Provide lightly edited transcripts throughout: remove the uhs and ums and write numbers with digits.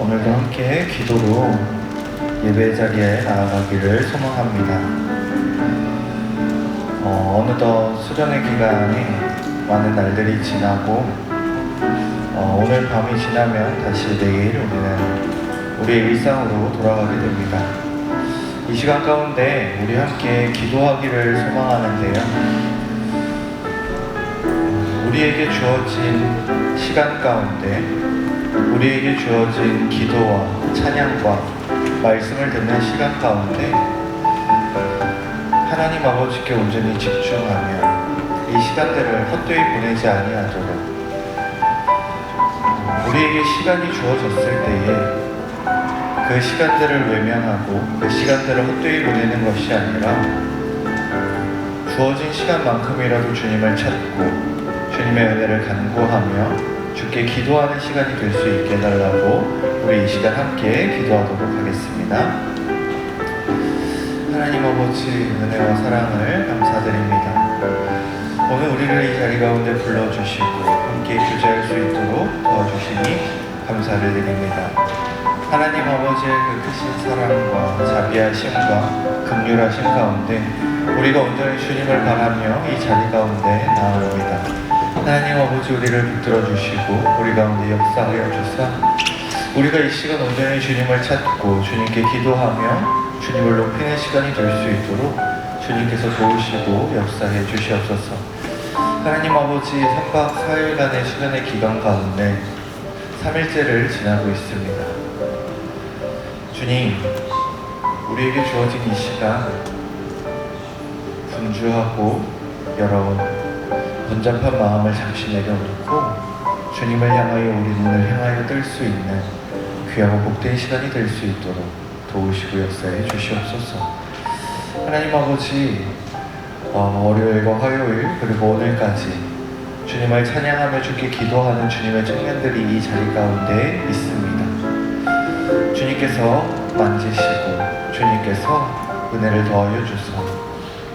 오늘도 함께 기도로 예배 자리에 나아가기를 소망합니다. 어느덧 수련의 기간이 많은 날들이 지나고 오늘 밤이 지나면 다시 내일 우리는 우리의 일상으로 돌아가게 됩니다. 이 시간 가운데 우리 함께 기도하기를 소망하는데요. 우리에게 주어진 시간 가운데 우리에게 주어진 기도와 찬양과 말씀을 듣는 시간 가운데 하나님 아버지께 온전히 집중하며 이 시간들을 헛되이 보내지 아니하도록 우리에게 시간이 주어졌을 때에 그 시간들을 외면하고 그 시간들을 헛되이 보내는 것이 아니라 주어진 시간만큼이라도 주님을 찾고 주님의 은혜를 간구하며 주께 기도하는 시간이 될 수 있게 해달라고 우리 이 시간 함께 기도하도록 하겠습니다. 하나님 아버지 은혜와 사랑을 감사드립니다. 오늘 우리를 이 자리 가운데 불러주시고 함께 교제할 수 있도록 도와주시니 감사를 드립니다. 하나님 아버지의 그 크신 사랑과 자비하심과 긍휼하심 가운데 우리가 온전히 주님을 바라며 이 자리 가운데 나아옵니다. 하나님 아버지 우리를 붙들어 주시고 우리 가운데 역사하여 주사 우리가 이 시간 온전히 주님을 찾고 주님께 기도하며 주님을 높이는 시간이 될 수 있도록 주님께서 도우시고 역사해 주시옵소서. 하나님 아버지 3박 4일간의 수련의 기간 가운데 3일째를 지나고 있습니다. 주님, 우리에게 주어진 이 시간 분주하고 여러 번잡한 마음을 잠시 내려놓고 주님을 향하여 우리 눈을 향하여 뜰 수 있는 귀하고 복된 시간이 될 수 있도록 도우시고 역사해 주시옵소서. 하나님 아버지 월요일과 화요일 그리고 오늘까지 주님을 찬양하며 주께 기도하는 주님의 청년들이 이 자리 가운데 있습니다. 주님께서 만지시고 주님께서 은혜를 더하여 주소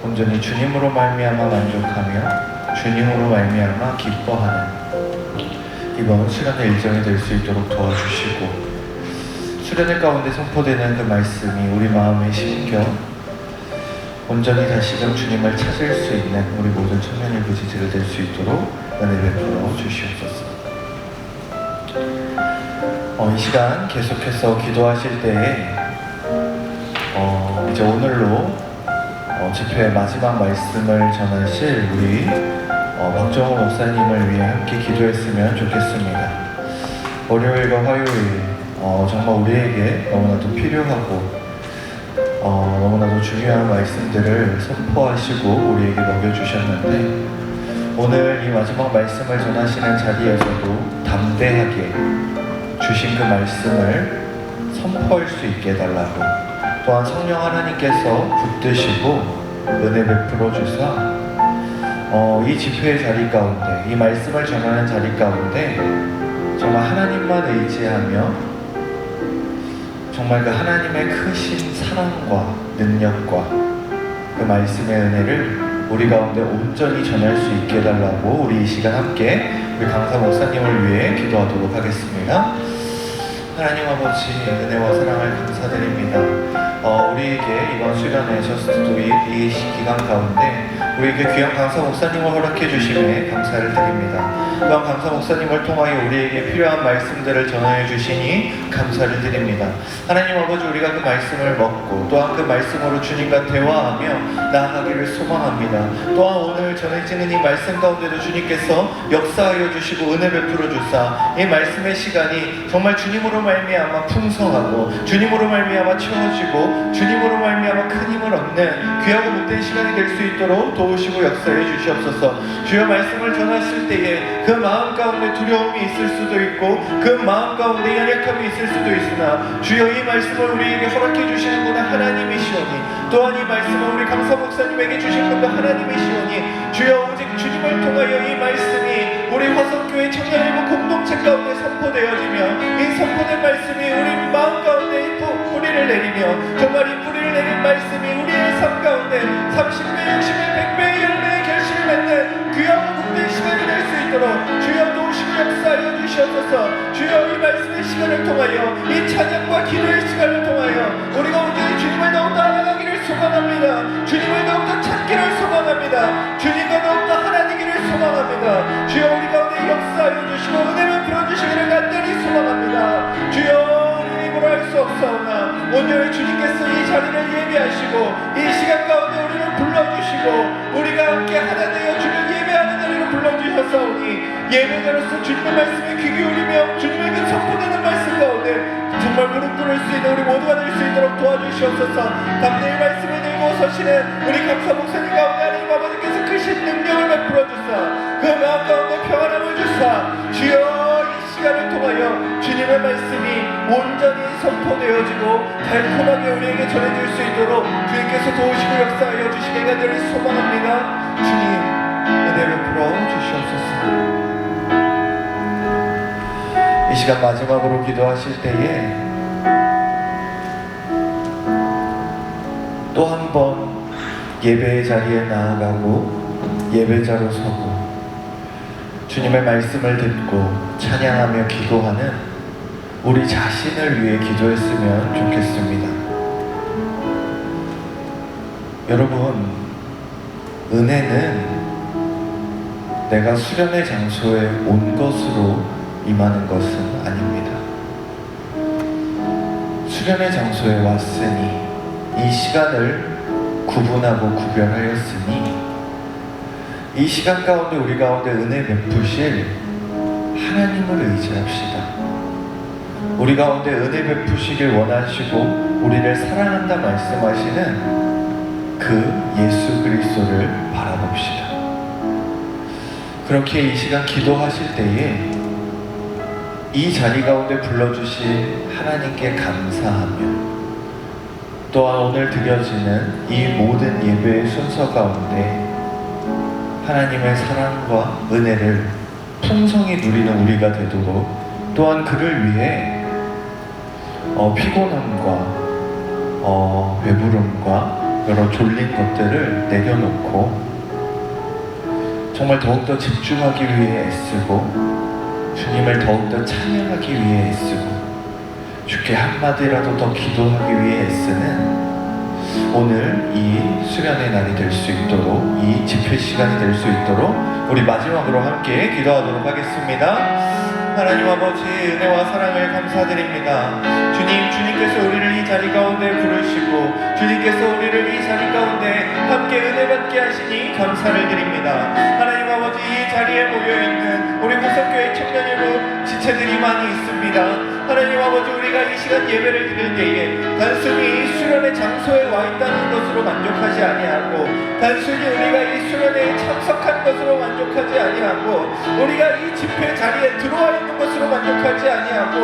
온전히 주님으로 말미암아 만족하며 주님으로 말미암아 기뻐하는 이번 수련의 일정이 될 수 있도록 도와주시고 수련의 가운데 선포되는 그 말씀이 우리 마음에 심겨 온전히 다시금 주님을 찾을 수 있는 우리 모든 청년의 부지지를 될 수 있도록 은혜 베풀어 주시옵소서. 이 시간 계속해서 기도하실 때에 이제 오늘로 집회의 마지막 말씀을 전하실 우리 박정호 목사님을 위해 함께 기도했으면 좋겠습니다. 월요일과 화요일 정말 우리에게 너무나도 필요하고 너무나도 중요한 말씀들을 선포하시고 우리에게 먹여주셨는데 오늘 이 마지막 말씀을 전하시는 자리에서도 담대하게 주신 그 말씀을 선포할 수 있게 해달라고 또한 성령 하나님께서 붙드시고 은혜 베풀어 주사 이 집회의 자리 가운데 이 말씀을 전하는 자리 가운데 정말 하나님만 의지하며 정말 그 하나님의 크신 사랑과 능력과 그 말씀의 은혜를 우리 가운데 온전히 전할 수 있게 해달라고 우리 이 시간 함께 우리 강사 목사님을 위해 기도하도록 하겠습니다. 하나님 아버지 은혜와 사랑을 감사드립니다. 우리에게 이번 수련의 저스트도 이 기간 가운데 우리에게 귀한 강사 목사님을 허락해 주심에 감사를 드립니다. 또한 강사 목사님을 통하여 우리에게 필요한 말씀들을 전하여 주시니 감사를 드립니다. 하나님 아버지 우리가 그 말씀을 먹고 또한 그 말씀으로 주님과 대화하며 나아가기를 소망합니다. 또한 오늘 전해지는 이 말씀 가운데도 주님께서 역사하여 주시고 은혜 베풀어 주사 이 말씀의 시간이 정말 주님으로 말미암아 풍성하고 주님으로 말미암아 채워지고 주님으로 말미암아 큰 힘을 얻는 귀하고 복된 시간이 될 수 있도록 도우시고 역사해 주시옵소서. 주여 말씀을 전하실 때에 그 마음 가운데 두려움이 있을 수도 있고 그 마음 가운데 연약함이 있을 수도 있으나 주여 이 말씀을 우리에게 허락해 주시는 분은 하나님이시오니 또한 이 말씀을 우리 강사 목사님에게 주신 분도 하나님이시오니 주여 오직 주님을 통하여 이 말씀이 우리 화성교회 청년일부 공동체 가운데 선포되어지며 이 선포된 말씀이 우리 마음 가운데 뿌리를 내리며 정말 이 뿌리를 내린 말씀이 우리의 삶 가운데 30배, 60배, 100배의 열매의 결실을 맺는 귀하고 복된 시간이 될 수 있도록 주여 도우시고 역사하여 주시옵소서. 주시옵소서. 주여 이 말씀의 시간을 통하여 이 찬양과 기도의 시간을 통하여 우리가 온전히 주님을 더욱더 알아가기를 소망합니다. 주님을 더욱더 찾기를 소망합니다. 주님과 더욱더 하나되기를 소망합니다. 주여 우리 가운데 역사하여 주시고 은혜를 풀어주시기를 간절히 소망합니다. 주여 우리 힘으로 할 수 없사오나 오늘 주님께서 이 자리를 예비하시고 이 시간 가운데 우리를 불러주시고 우리가 함께 하나 되어 주를 예배하는 자리로 불러주셨사오니 예배자로서 주님의 말씀에 귀 기울이며 주님에게 선포되는 말씀 가운데 정말 무릎 꿇을 수 있는 우리 모두가 될 수 있도록 도와주시옵소서. 담대히 말씀을 들고 서시는 우리 감사 목사님 가운데 하나님 아버지께서 크신 능력을 베풀어 주사 그 마음 가운데 평안함을 주사 주여 이 시간을 통하여 주님의 말씀이 온전히 선포되어지고 달콤하게 우리에게 전해질 수 있도록 주님께서 도우시고 역사하여 주시길 간절히 소망합니다. 주님 은혜 베풀어 주시옵소서. 이 시간 마지막으로 기도하실 때에 또 한 번 예배의 자리에 나아가고 예배자로 서고 주님의 말씀을 듣고 찬양하며 기도하는 우리 자신을 위해 기도했으면 좋겠습니다. 여러분, 은혜는 내가 수련의 장소에 온 것으로 임하는 것은 아닙니다. 수련의 장소에 왔으니 이 시간을 구분하고 구별하였으니 이 시간 가운데 우리 가운데 은혜 베푸실 하나님을 의지합시다. 우리 가운데 은혜 베푸시길 원하시고 우리를 사랑한다 말씀하시는 그 예수 그리스도를 바라봅시다. 그렇게 이 시간 기도하실 때에 이 자리 가운데 불러주신 하나님께 감사하며 또한 오늘 드려지는 이 모든 예배의 순서 가운데 하나님의 사랑과 은혜를 풍성히 누리는 우리가 되도록 또한 그를 위해 피곤함과 배부름과 여러 졸린 것들을 내려놓고 정말 더욱더 집중하기 위해 애쓰고 주님을 더욱더 찬양하기 위해 애쓰고 주께 한마디라도 더 기도하기 위해 애쓰는 오늘 이 수련의 날이 될 수 있도록 이 집회 시간이 될 수 있도록 우리 마지막으로 함께 기도하도록 하겠습니다. 하나님 아버지 은혜와 사랑을 감사드립니다. 주님께서 우리를 이 자리 가운데 부르시고 주님께서 우리를 이 자리 가운데 함께 은혜 받게 하시니 감사를 드립니다. 하나님 아버지 이 자리에 모여있는 우리 화성교회 청년여러분 지체들이 많이 있습니다. 하나님 아버지 우리가 이 시간 예배를 드릴 때에 단순히 수련의 장소에 와 있다는 것으로 만족하지 아니하고 단순히 우리가 이 수련회에 참석한 것으로 만족하지 아니하고 우리가 이 집회 자리에 들어와 있는 것으로 만족하지 아니하고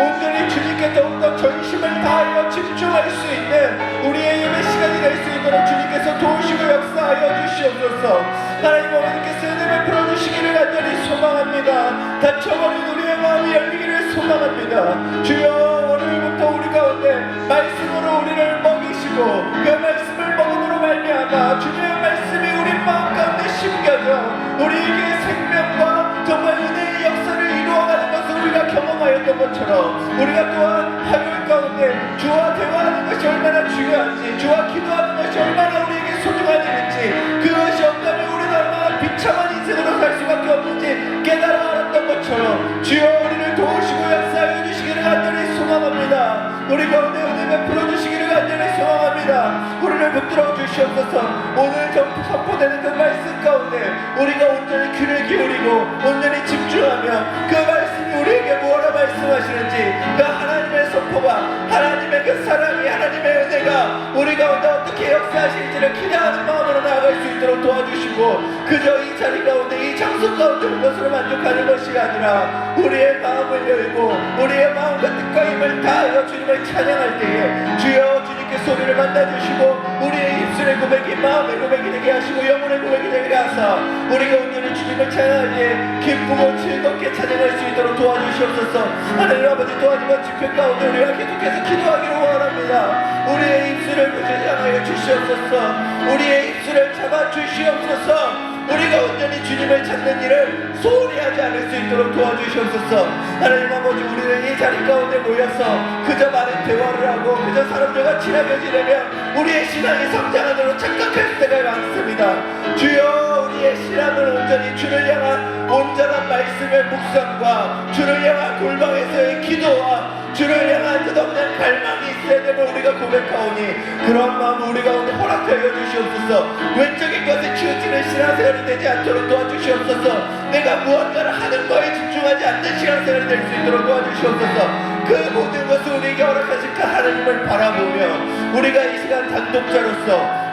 온전히 주님께 더욱더 전심을 다하여 집중할 수 있는 우리의 예배 시간이 될 수 있도록 주님께서 도우시고 역사하여 주시옵소서. 하나님 아버지께서 은혜를 풀어주시기를 간절히 소망합니다. 닫혀버린 우리의 마음이 열리기를 소망합니다. 주여 오늘부터 우리 가운데 말씀으로 우리를 먹이시고 그 말씀을 먹음으로 말미암아 주님의 말씀이 우리 마음 가운데 심겨져 우리에게 생명과 정말 은혜의 역사를 이루어가는 것을 우리가 경험하였던 것처럼 우리가 또한 하루 가운데 주와 대화하는 것이 얼마나 중요한지 주와 기도하는 것이 얼마나 우리에게 소중한 일인지 그것이 없다면 우리는 얼마나 비참한 인생으로 살 수밖에 없는지 깨달아 알았던 것처럼 주여 우리를 도우시고 역사하여 주시기를 간절히 소망합니다. 우리 가운데 은혜 베풀어 주시기를 간절히 소망합니다. 우리를 붙들어 주시옵소서. 오늘 선포되는 그 말씀 가운데 우리가 온전히 귀를 기울이고 온전히 집중하며 그 말씀이 우리에게 무엇을 말씀하시는지 그 하나님의 선포가 하나님의 그 사랑이 하나님의 은혜가 우리 가운데 어떻게 역사하실지를 기대하는 마음으로 나아갈 수 있도록 도와주시고 그저 이 자리 가운데 이 장소 가운데 온 것으로 만족하는 것이 아니라 우리의 마음을 열고 우리의 마음과 뜻과 힘을 다하여 주님을 찬양할 때에 주여 주님께서 우리를 만나주시고 우리의 입술의 고백이 마음의 고백이 되게 하시고 영혼의 고백이 되게 하사 우리가 온전히 주님을 찬양할 때 기쁘고 즐겁게 찬양할 수 있도록 도와주시옵소서. 하나님 아버지 또한 이번 집회 가운데 우리가 계속해서 기도하기를 원합니다. 우리의 입술을 교제하여 주시옵소서. 우리의 입술을 잡아 주시옵소서. 우리가 온전히 주님을 찾는 일을 소홀히 하지 않을 수 있도록 도와주시옵소서. 하나님 아버지, 우리는 이 자리 가운데 모여서 그저 많은 대화를 하고 그저 사람들과 친하게 지내며 우리의 신앙이 성장하도록 착각할 때가 많습니다. 주여, 우리의 신앙을 온전히 주를 향한 온전한 말씀의 묵상과 주를 향한 골방에서의 기도와 주를 향한 끝없는 갈망이 있어야 됨을 우리가 고백하오니 그런 마음 우리 가운데 허락하여 주시옵소서. 외적인 것에 치우치는 신앙생활이 되지 않도록 도와주시옵소서. 내가 무언가를 하는 거에 집중하지 않는 신앙생활이 될 수 있도록 도와주시옵소서. 그 모든 것을 우리에게 허락하신 그 하나님을 바라보며 우리가 이 시간 단독자로서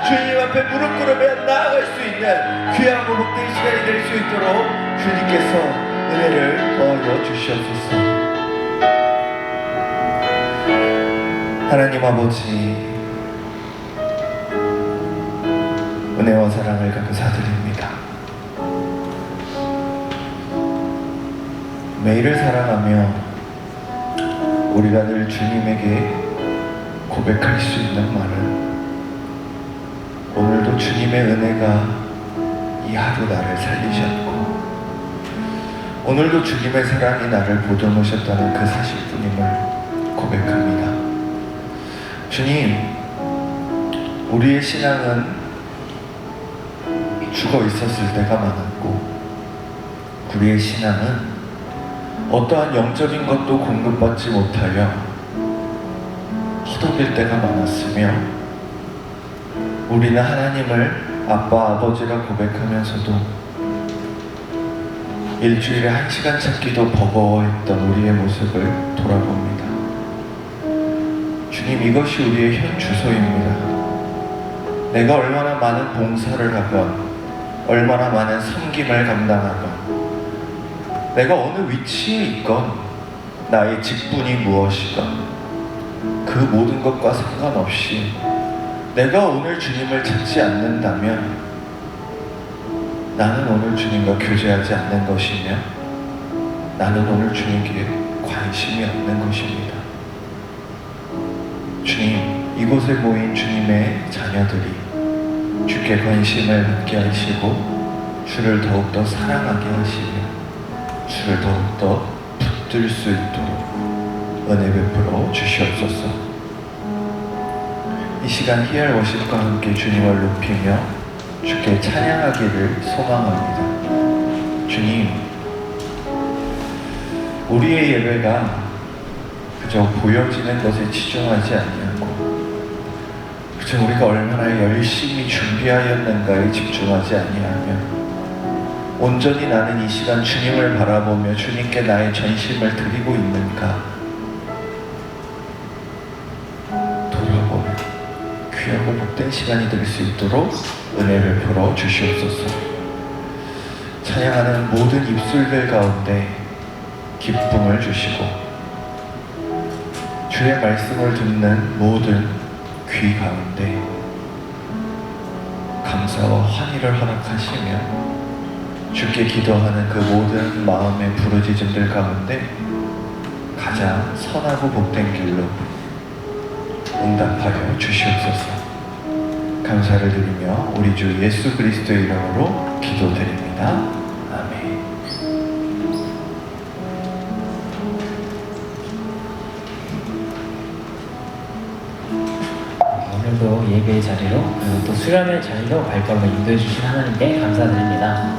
주님 앞에 무릎 꿇으며 나아갈 수 있는 귀하고 복된 시간이 될 수 있도록 주님께서 은혜를 더하여 주시옵소서. 하나님 아버지, 은혜와 사랑을 감사드립니다. 매일을 사랑하며 우리가 늘 주님에게 고백할 수 있는 말은 오늘도 주님의 은혜가 이 하루 나를 살리셨고 오늘도 주님의 사랑이 나를 보듬으셨다는 그 사실뿐임을 고백합니다. 주님, 우리의 신앙은 죽어 있었을 때가 많았고 우리의 신앙은 어떠한 영적인 것도 공급받지 못하여 허덕일 때가 많았으며 우리는 하나님을 아빠, 아버지라 고백하면서도 일주일에 1시간 찾기도 버거워했던 우리의 모습을 돌아봅니다. 주님, 이것이 우리의 현 주소입니다. 내가 얼마나 많은 봉사를 하건 얼마나 많은 섬김을 감당하건 내가 어느 위치에 있건 나의 직분이 무엇이건 그 모든 것과 상관없이 내가 오늘 주님을 찾지 않는다면 나는 오늘 주님과 교제하지 않는 것이며 나는 오늘 주님께 관심이 없는 것입니다. 주님, 이곳에 모인 주님의 자녀들이 주께 관심을 갖게 하시고 주를 더욱더 사랑하게 하시며 주를 더욱더 붙들 수 있도록 은혜 베풀어 주시옵소서. 이 시간 히얼 워십과 함께 주님을 높이며 주께 찬양하기를 소망합니다. 주님, 우리의 예배가 그저 보여지는 것에 치중하지 아니하고 그저 우리가 얼마나 열심히 준비하였는가에 집중하지 아니하며 온전히 나는 이 시간 주님을 바라보며 주님께 나의 전심을 드리고 있는가 돌아보며 귀하고 복된 시간이 될 수 있도록 은혜를 베풀어 주시옵소서. 찬양하는 모든 입술들 가운데 기쁨을 주시고 주의 말씀을 듣는 모든 귀 가운데 감사와 환희를 허락하시며 주께 기도하는 그 모든 마음의 부르짖음들 가운데 가장 선하고 복된 길로 응답하여 주시옵소서. 감사를 드리며 우리 주 예수 그리스도의 이름으로 기도드립니다. 아멘. 오늘도 예배의 자리로 그리고 또 수련의 자리로 발걸음을 인도해 주신 하나님께 감사드립니다.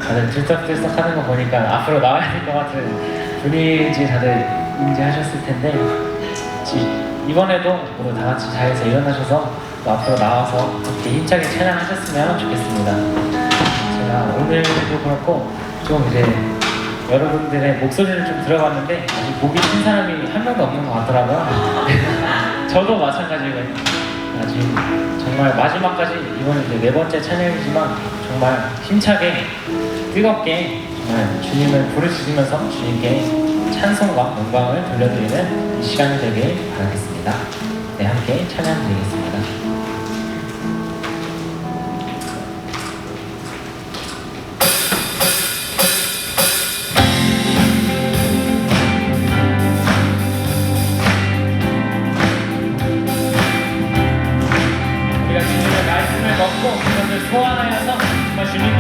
다들 들썩들썩 하는 거 보니까 앞으로 나와야 될 것 같은 분위기 다들 인지하셨을 텐데 이번에도 모두 다 같이 자리에서 일어나셔서 또 앞으로 나와서 함께 힘차게 찬양하셨으면 좋겠습니다. 제가 오늘도 그렇고 좀 이제 여러분들의 목소리를 좀 들어봤는데 아직 목이 튼 사람이 한 명도 없는 것 같더라고요. 저도 마찬가지고요. 아직 정말 마지막까지 이번에 이제 4번째 찬양이지만 정말 힘차게 뜨겁게 정말 주님을 부르짖으면서 주님께 찬송과 영광을 돌려드리는 이 시간이 되길 바라겠습니다. 네, 함께 찬양 드리겠습니다. 우리가 주님의 말씀을 먹고 그것을 소환하여서 정말 주님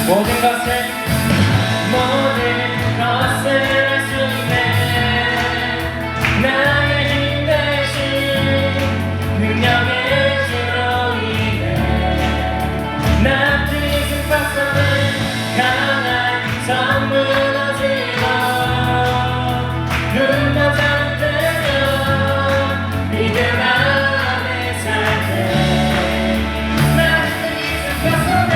모든 것을 할 수 있네. 나의 힘 대신 능력의 주로 인해 남들이 슬펐어는 강한 성 무너지고 눈먼 뜨면 믿음 안에 살때 남들이 슬펐어는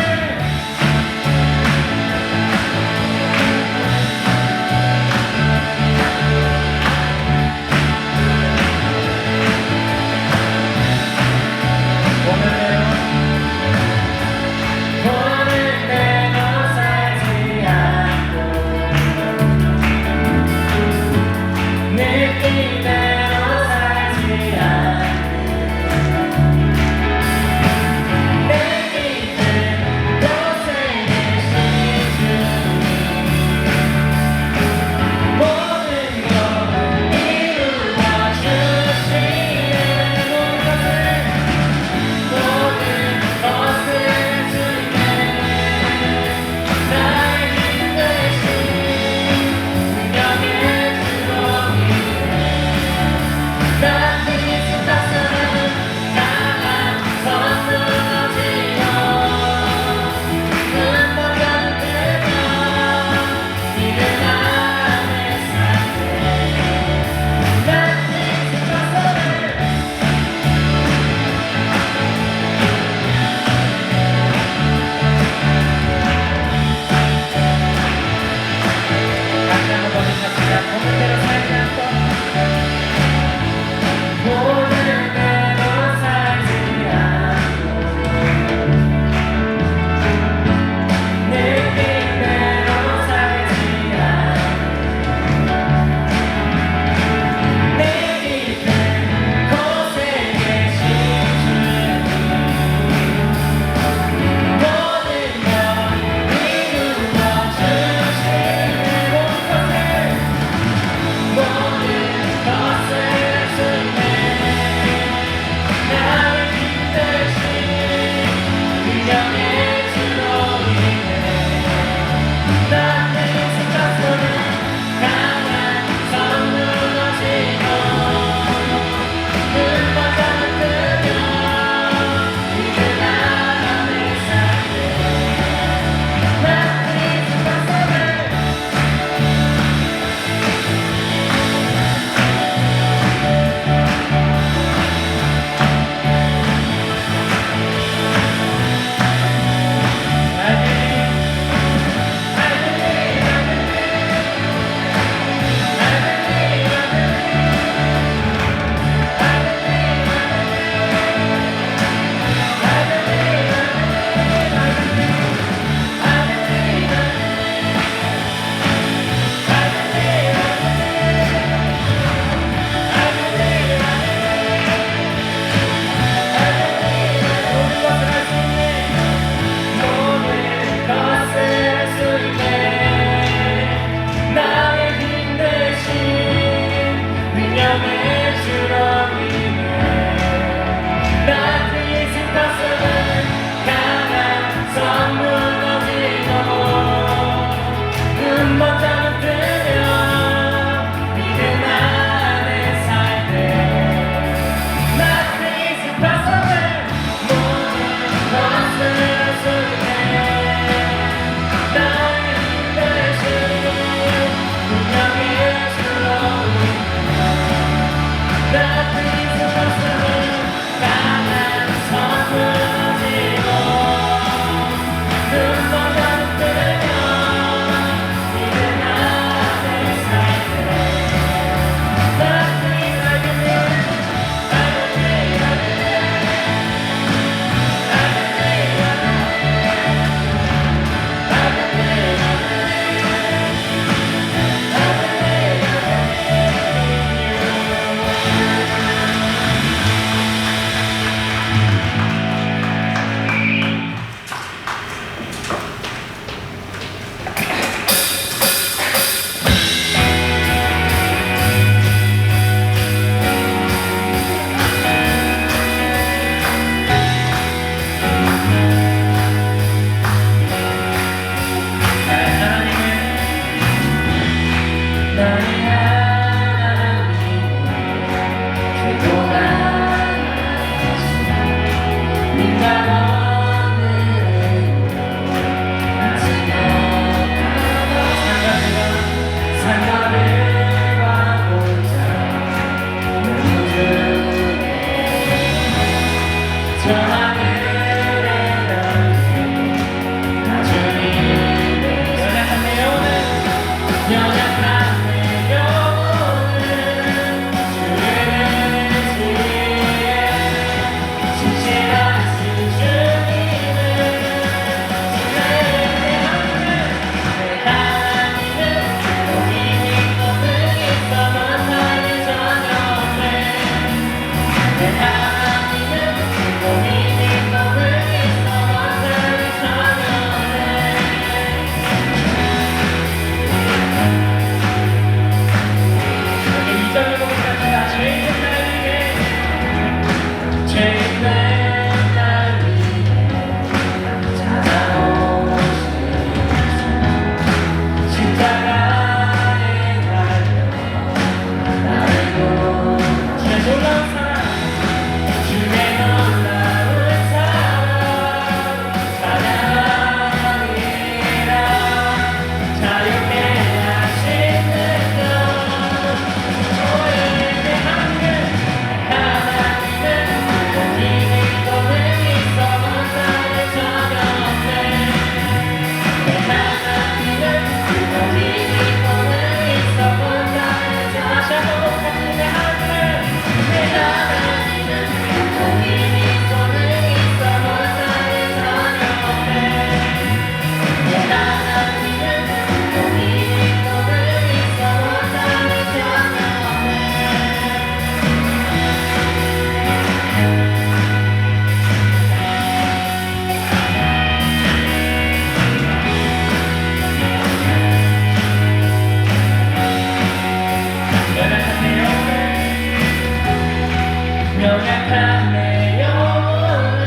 명약한 내 영혼을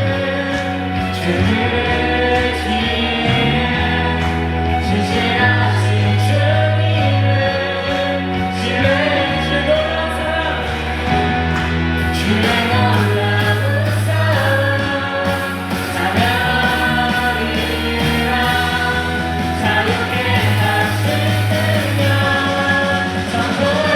주를 지혜 신실하신 주님을 신뢰해 주고 사랑 주의 놀라운 사랑 찬양하리라 자유케 하신 능력 선포해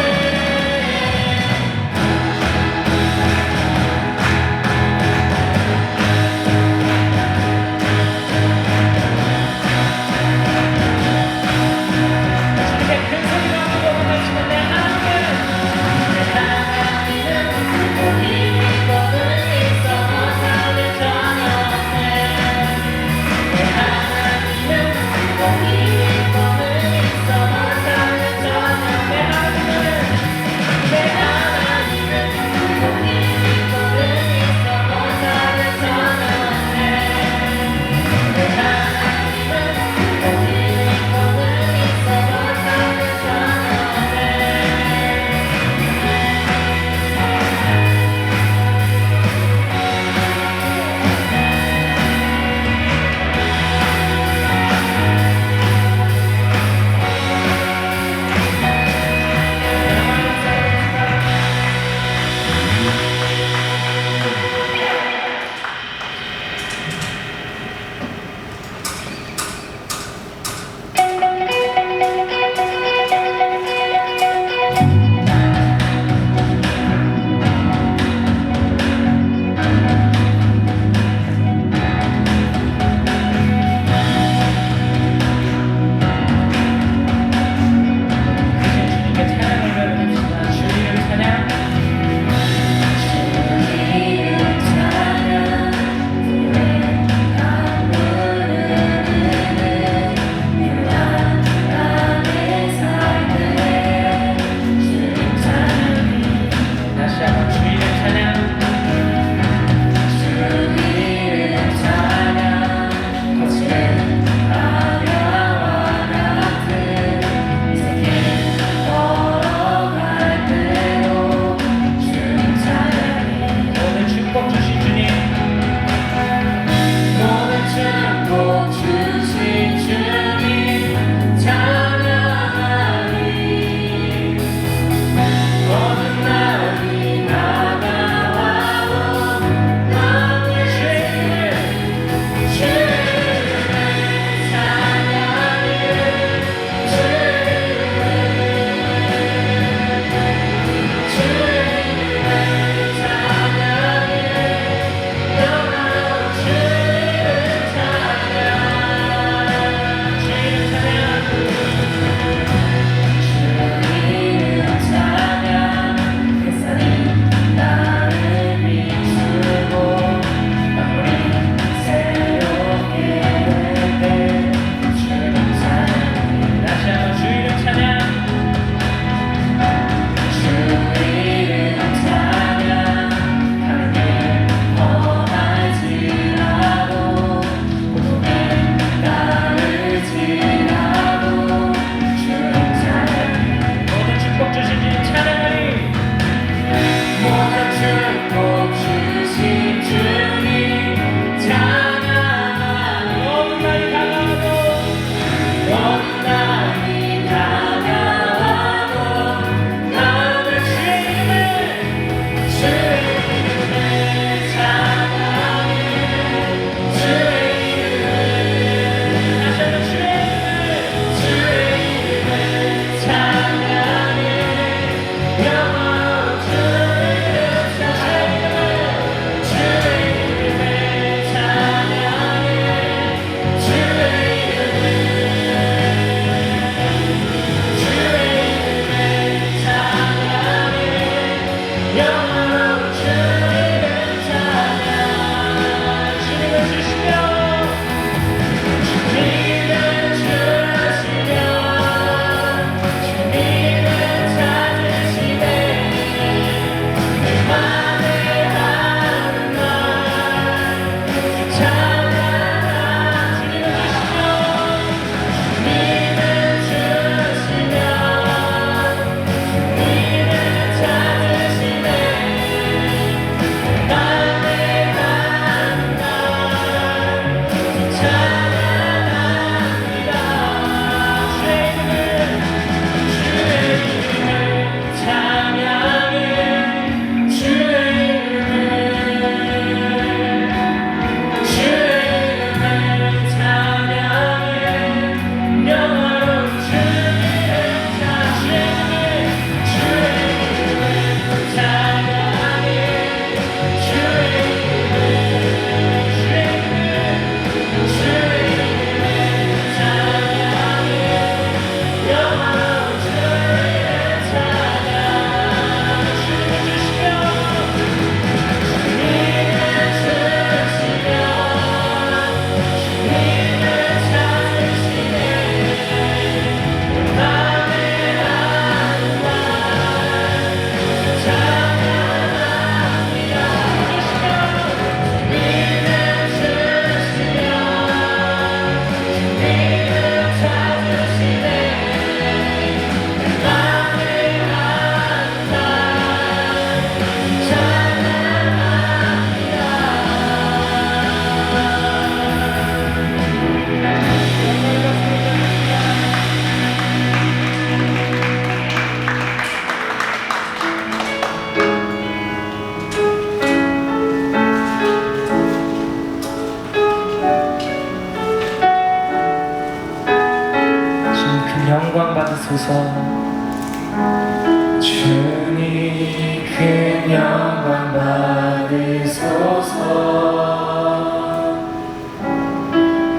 주님 큰 영광 받으소서.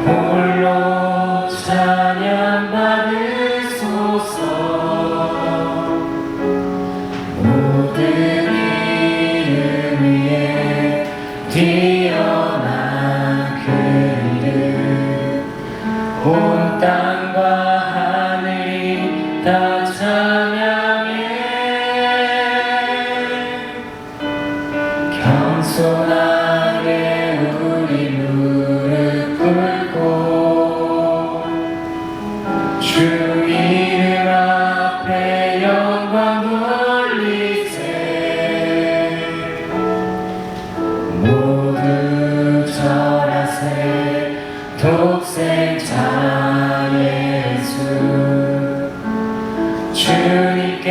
홀로 찬양 받으소서. 모든 이름 위에 뛰어난 그 이름, 온 땅과 하늘이 다 찬양해. 겸손하게 우리 무릎 꿇고 주 이름 앞에 영광 돌리세. 모두 절하세. 독생자 예수 주님께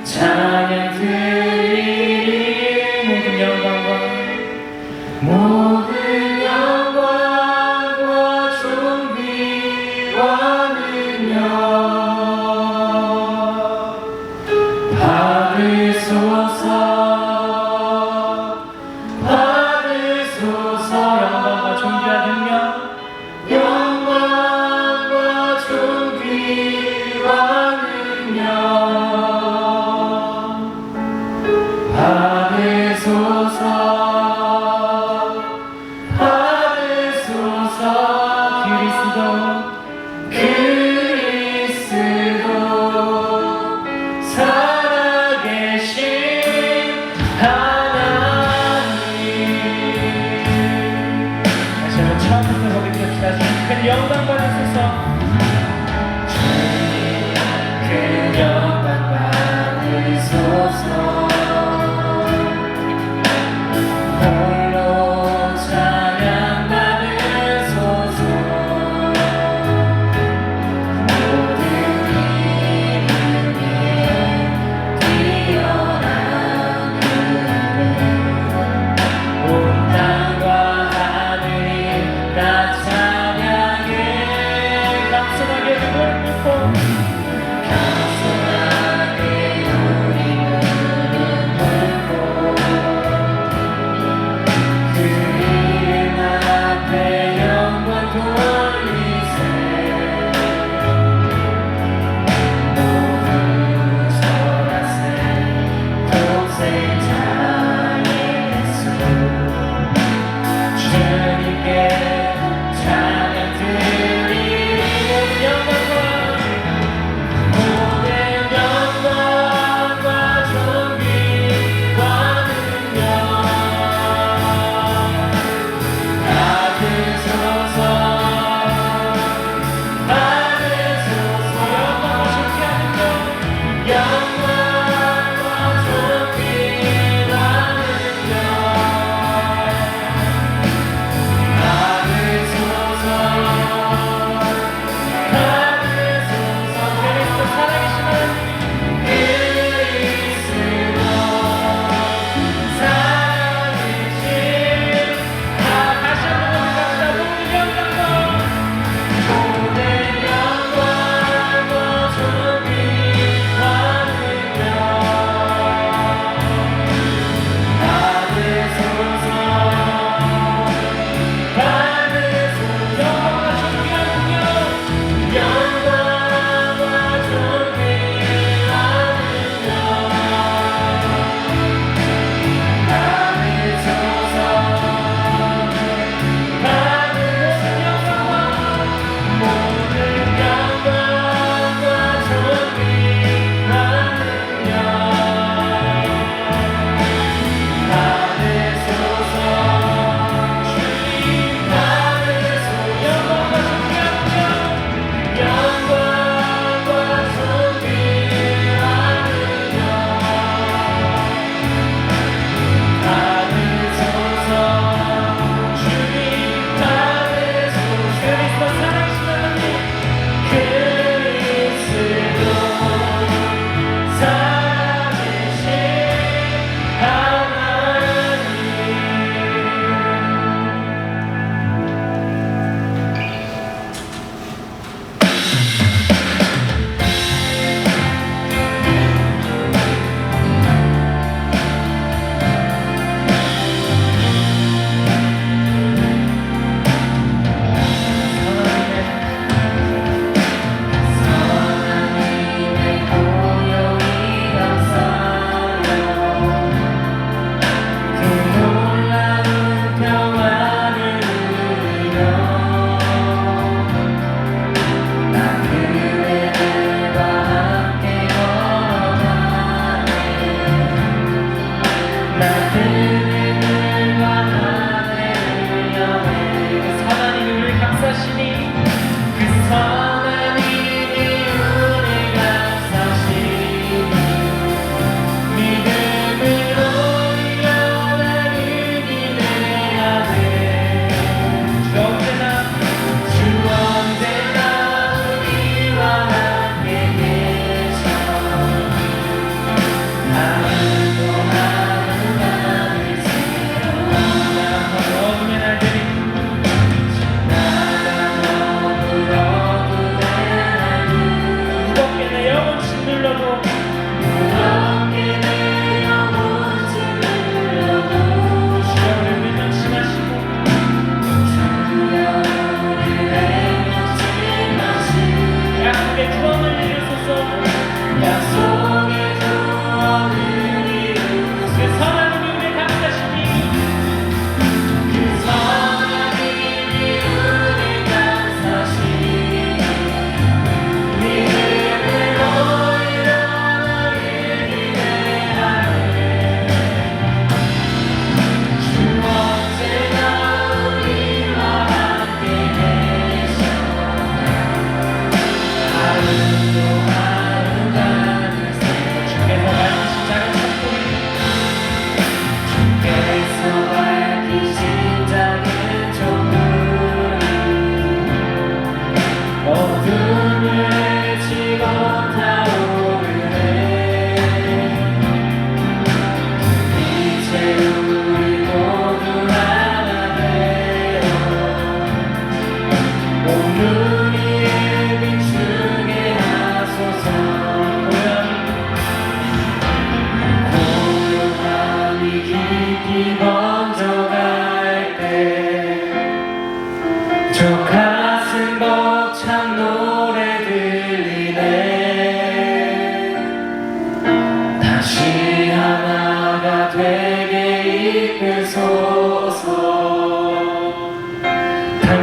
찬양 드리리. 모든 영광과 존귀와 능력 받으소서. 받으소서. 영광과 존귀와 능력, 영광과 존귀와 능력 받으소서.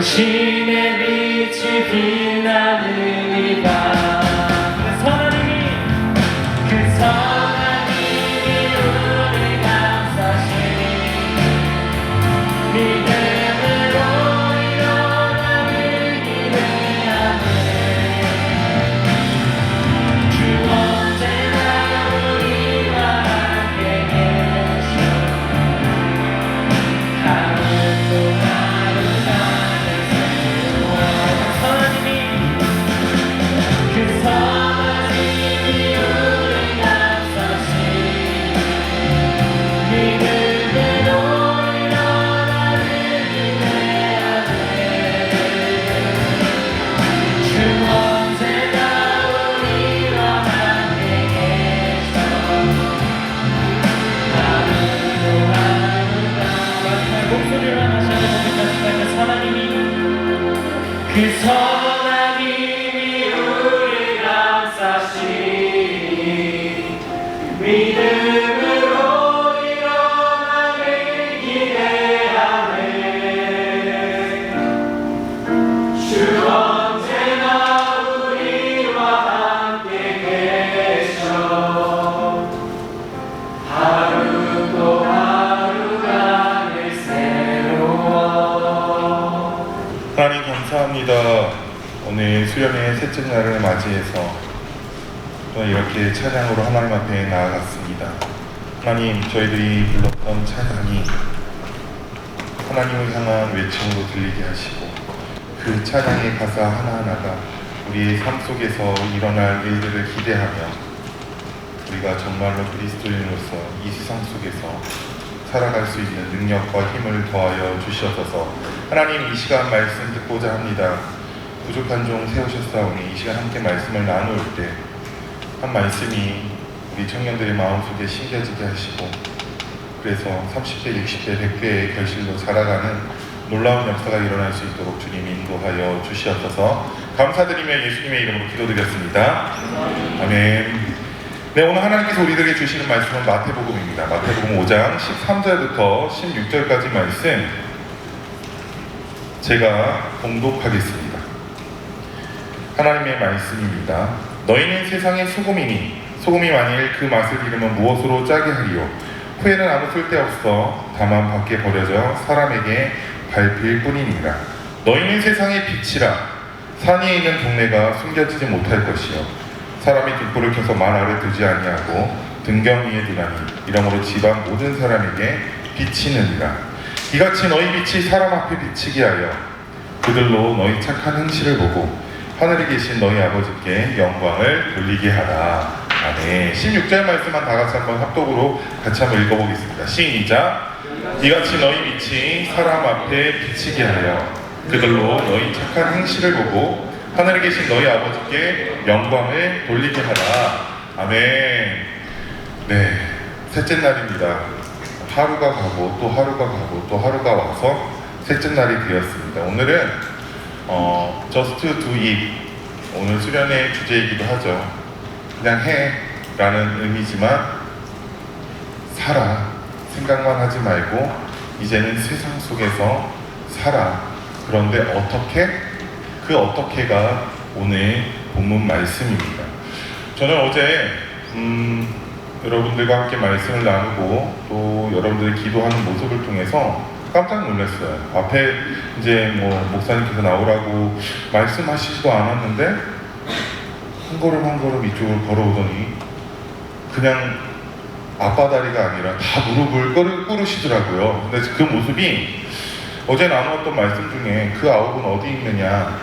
신의 빛이 빛나는 이 밤 그 선한 힘이 우리 감싸신 믿음으로 일어나는 기대하네 주 언제나 우리와 함께 계셔 하루도 하루가 그 선한 힘이 우리 감싸신 믿음으로 일어나는 기대하네 주 언제나 우리와 함께 계셔 하루도 하루가 마지막 목소리로 다시 한번 고백합시다. 그 선한 힘이 그 선한 힘이 우리 감싸시니 믿음으로 일어나길 기대하네 주 언제나 우리와 함께 계셔 하루도 하루가 늘 새로워 하나님 감사합니다. 오늘 수련의 셋째 날을 맞이해서 또 이렇게 찬양으로 하나님 앞에 나아갔습니다. 하나님, 저희들이 불렀던 찬양이 하나님을 향한 외침으로 들리게 하시고 그 찬양의 가사 하나하나가 우리의 삶 속에서 일어날 일들을 기대하며 우리가 정말로 그리스도인으로서 이 세상 속에서 살아갈 수 있는 능력과 힘을 더하여 주시옵소서. 하나님, 이 시간 말씀 듣고자 합니다. 부족한 종 세우셨사오니 이 시간 함께 말씀을 나누올 때 한 말씀이 우리 청년들의 마음속에 심겨지게 하시고 그래서 30대, 60대, 100대의 결실로 자라가는 놀라운 역사가 일어날 수 있도록 주님 인도하여 주시옵소서. 감사드리며 예수님의 이름으로 기도드렸습니다. 아멘. 네, 오늘 하나님께서 우리들에게 주시는 말씀은 마태복음입니다. 마태복음 5장 13절부터 16절까지 말씀 제가 봉독하겠습니다. 하나님의 말씀입니다. 너희는 세상의 소금이니 소금이 만일 그 맛을 잃으면 무엇으로 짜게 하리요? 후에는 아무 쓸데없어 다만 밖에 버려져 사람에게 밟힐 뿐이니라. 너희는 세상의 빛이라. 산에 있는 동네가 숨겨지지 못할 것이요 사람이 등불을 켜서 만 아래 두지 아니하고 등경 위에 두나니 이러므로 집안 모든 사람에게 비치느니라. 이같이 너희 빛이 사람 앞에 비치게 하여 그들로 너희 착한 행실을 보고 하늘에 계신 너희 아버지께 영광을 돌리게 하라. 아멘. 16절 말씀만 다 같이 한번 합독으로 같이 한번 읽어보겠습니다. 시작. 이같이 너희 빛이 사람 앞에 비치게 하여 그들로 너희 착한 행실을 보고 하늘에 계신 너희 아버지께 영광을 돌리게 하라. 아멘. 네, 셋째 날입니다. 하루가 가고 또 하루가 가고 또 하루가 와서 셋째 날이 되었습니다. 오늘은 Just do it, 오늘 수련의 주제이기도 하죠. 그냥 해 라는 의미지만 살아, 생각만 하지 말고 이제는 세상 속에서 살아. 그런데 어떻게? 그 어떻게가 오늘 본문 말씀입니다. 저는 어제 여러분들과 함께 말씀을 나누고 또 여러분들이 기도하는 모습을 통해서 깜짝 놀랐어요. 앞에 이제 목사님께서 나오라고 말씀하시지도 않았는데 한 걸음 한 걸음 이쪽으로 걸어오더니 그냥 앞바다리가 아니라 다 무릎을 꿇으시더라고요. 근데 그 모습이 어제 나누었던 말씀 중에 그 아홉은 어디 있느냐,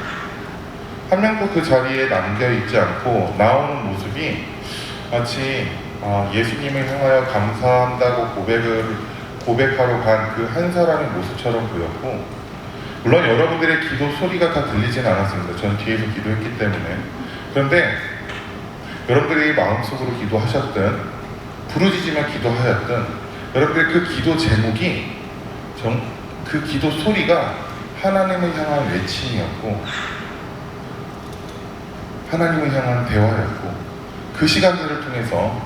한 명도 그 자리에 남겨있지 않고 나오는 모습이 마치 예수님을 향하여 감사한다고 고백하러 간 그 한 사람의 모습처럼 보였고, 물론 여러분들의 기도 소리가 다 들리진 않았습니다. 저는 뒤에서 기도했기 때문에. 그런데 여러분들이 마음속으로 기도하셨든 부르짖으며 기도하였든 여러분들의 그 기도 제목이 그 기도 소리가 하나님을 향한 외침이었고 하나님을 향한 대화였고, 그 시간들을 통해서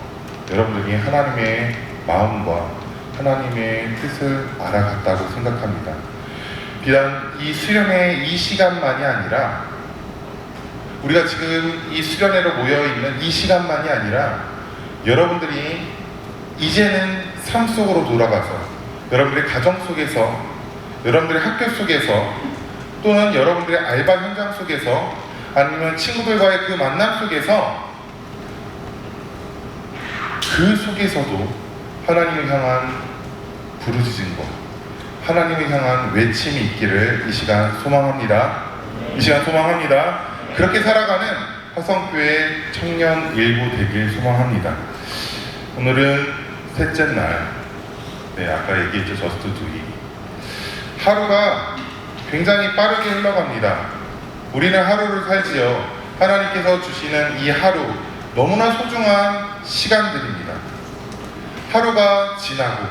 여러분들이 하나님의 마음과 하나님의 뜻을 알아갔다고 생각합니다. 비단 이 수련회 이 시간만이 아니라 우리가 지금 이 수련회로 모여있는 이 시간만이 아니라 여러분들이 이제는 삶 속으로 돌아가서 여러분들의 가정 속에서 여러분들의 학교 속에서 또는 여러분들의 알바 현장 속에서 아니면 친구들과의 그 만남 속에서 그 속에서도 하나님을 향한 부르짖음과 하나님을 향한 외침이 있기를 이 시간 소망합니다. 이 시간 소망합니다. 그렇게 살아가는 화성교회 청년 일부 되길 소망합니다. 오늘은 셋째 날, 아까 얘기했죠. 저스트 두이. 하루가 굉장히 빠르게 흘러갑니다. 우리는 하루를 살지요. 하나님께서 주시는 이 하루, 너무나 소중한 시간들입니다. 하루가 지나고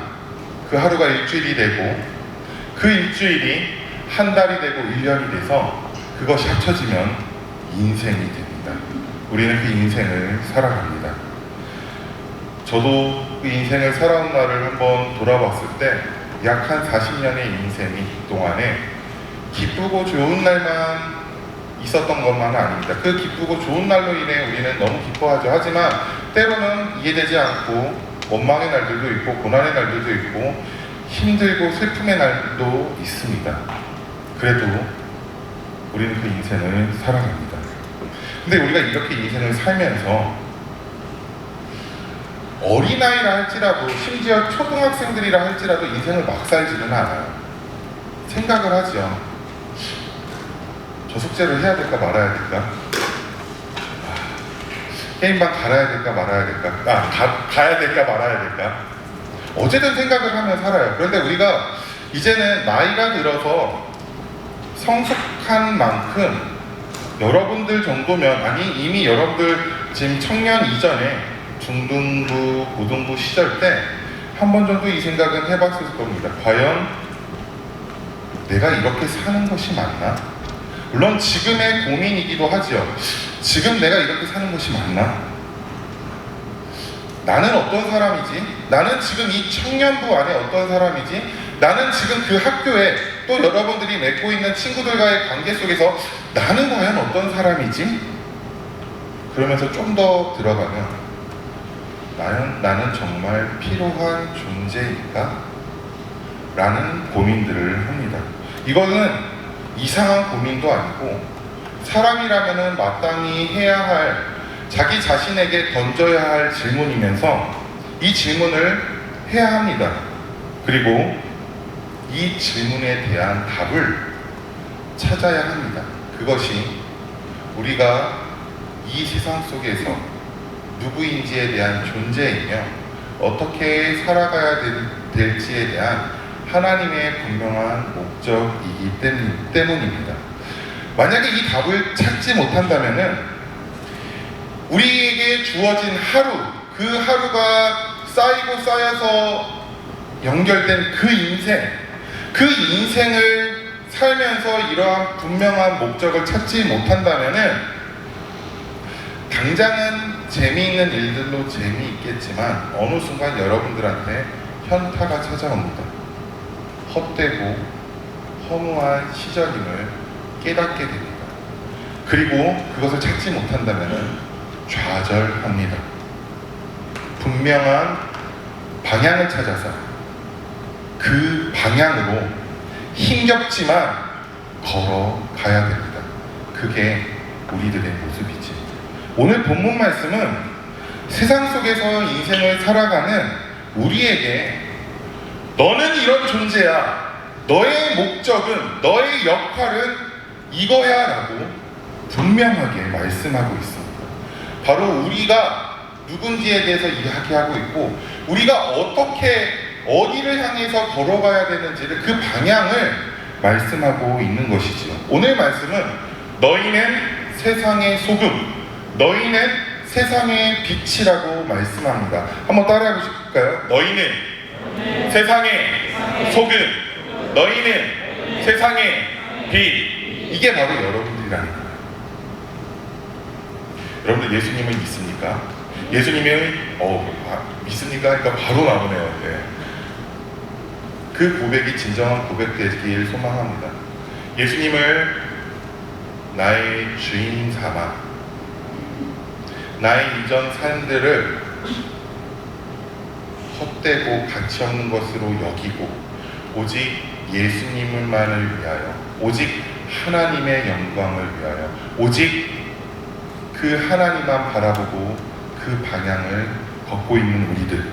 그 하루가 일주일이 되고 그 일주일이 한 달이 되고 1년이 돼서 그것이 합쳐지면 인생이 됩니다. 우리는 그 인생을 살아갑니다. 저도 그 인생을 살아온 날을 한번 돌아봤을 때 약 한 40년의 인생이 동안에 기쁘고 좋은 날만 있었던 것만은 아닙니다. 그 기쁘고 좋은 날로 인해 우리는 너무 기뻐하죠. 하지만 때로는 이해되지 않고 원망의 날들도 있고 고난의 날들도 있고 힘들고 슬픔의 날도 있습니다. 그래도 우리는 그 인생을 살아갑니다. 근데 우리가 이렇게 인생을 살면서 어린아이라 할지라도 심지어 초등학생들이라 할지라도 인생을 막 살지는 않아요. 생각을 하죠. 저 숙제를 해야 될까 말아야 될까? 게임방 갈아야 될까 말아야 될까? 가야 될까 말아야 될까? 어쨌든 생각을 하면 살아요. 그런데 우리가 이제는 나이가 들어서 성숙한 만큼 여러분들 정도면, 아니 이미 여러분들 지금 청년 이전에 중등부, 고등부 시절 때 한 번 정도 이 생각은 해봤을 겁니다. 과연 내가 이렇게 사는 것이 맞나? 물론 지금의 고민이기도 하지요. 지금 내가 이렇게 사는 것이 맞나? 나는 어떤 사람이지? 나는 지금 이 청년부 안에 어떤 사람이지? 나는 지금 그 학교에 또 여러분들이 맺고 있는 친구들과의 관계 속에서 나는 과연 어떤 사람이지? 그러면서 좀 더 들어가면 나는 정말 필요한 존재인가? 라는 고민들을 합니다. 이거는 이상한 고민도 아니고 사람이라면 마땅히 해야 할, 자기 자신에게 던져야 할 질문이면서 이 질문을 해야 합니다. 그리고 이 질문에 대한 답을 찾아야 합니다. 그것이 우리가 이 세상 속에서 누구인지에 대한 존재이며 어떻게 살아가야 될지에 대한 하나님의 분명한 목적이기 때문입니다. 만약에 이 답을 찾지 못한다면은 우리에게 주어진 하루, 그 하루가 쌓이고 쌓여서 연결된 그 인생을 살면서 이러한 분명한 목적을 찾지 못한다면은 당장은 재미있는 일들로 재미있겠지만 어느 순간 여러분들한테 현타가 찾아옵니다. 헛되고 허무한 시절임을 깨닫게 됩니다. 그리고 그것을 찾지 못한다면 좌절합니다. 분명한 방향을 찾아서 그 방향으로 힘겹지만 걸어가야 됩니다. 그게 우리들의 모습이지. 오늘 본문 말씀은 세상 속에서 인생을 살아가는 우리에게 너는 이런 존재야, 너의 목적은, 너의 역할은 이거야 라고 분명하게 말씀하고 있습니다. 바로 우리가 누군지에 대해서 이야기하고 있고 우리가 어떻게 어디를 향해서 걸어가야 되는지를 그 방향을 말씀하고 있는 것이지요. 오늘 말씀은 너희는 세상의 소금, 너희는 세상의 빛이라고 말씀합니다. 한번 따라해 보실까요? 너희는 세상의 소금, 너희는 세상의 빛. 이게 바로 여러분들이라는 거예요. 여러분들 예수님을 믿습니까? 예수님을 믿습니까? 그러니까 바로 나오네요. 네. 그 고백이 진정한 고백되길 소망합니다. 예수님을 나의 주인 삼아 나의 이전 삶들을 헛되고 가치 없는 것으로 여기고 오직 예수님만을 위하여, 오직 하나님의 영광을 위하여, 오직 그 하나님만 바라보고 그 방향을 걷고 있는 우리들,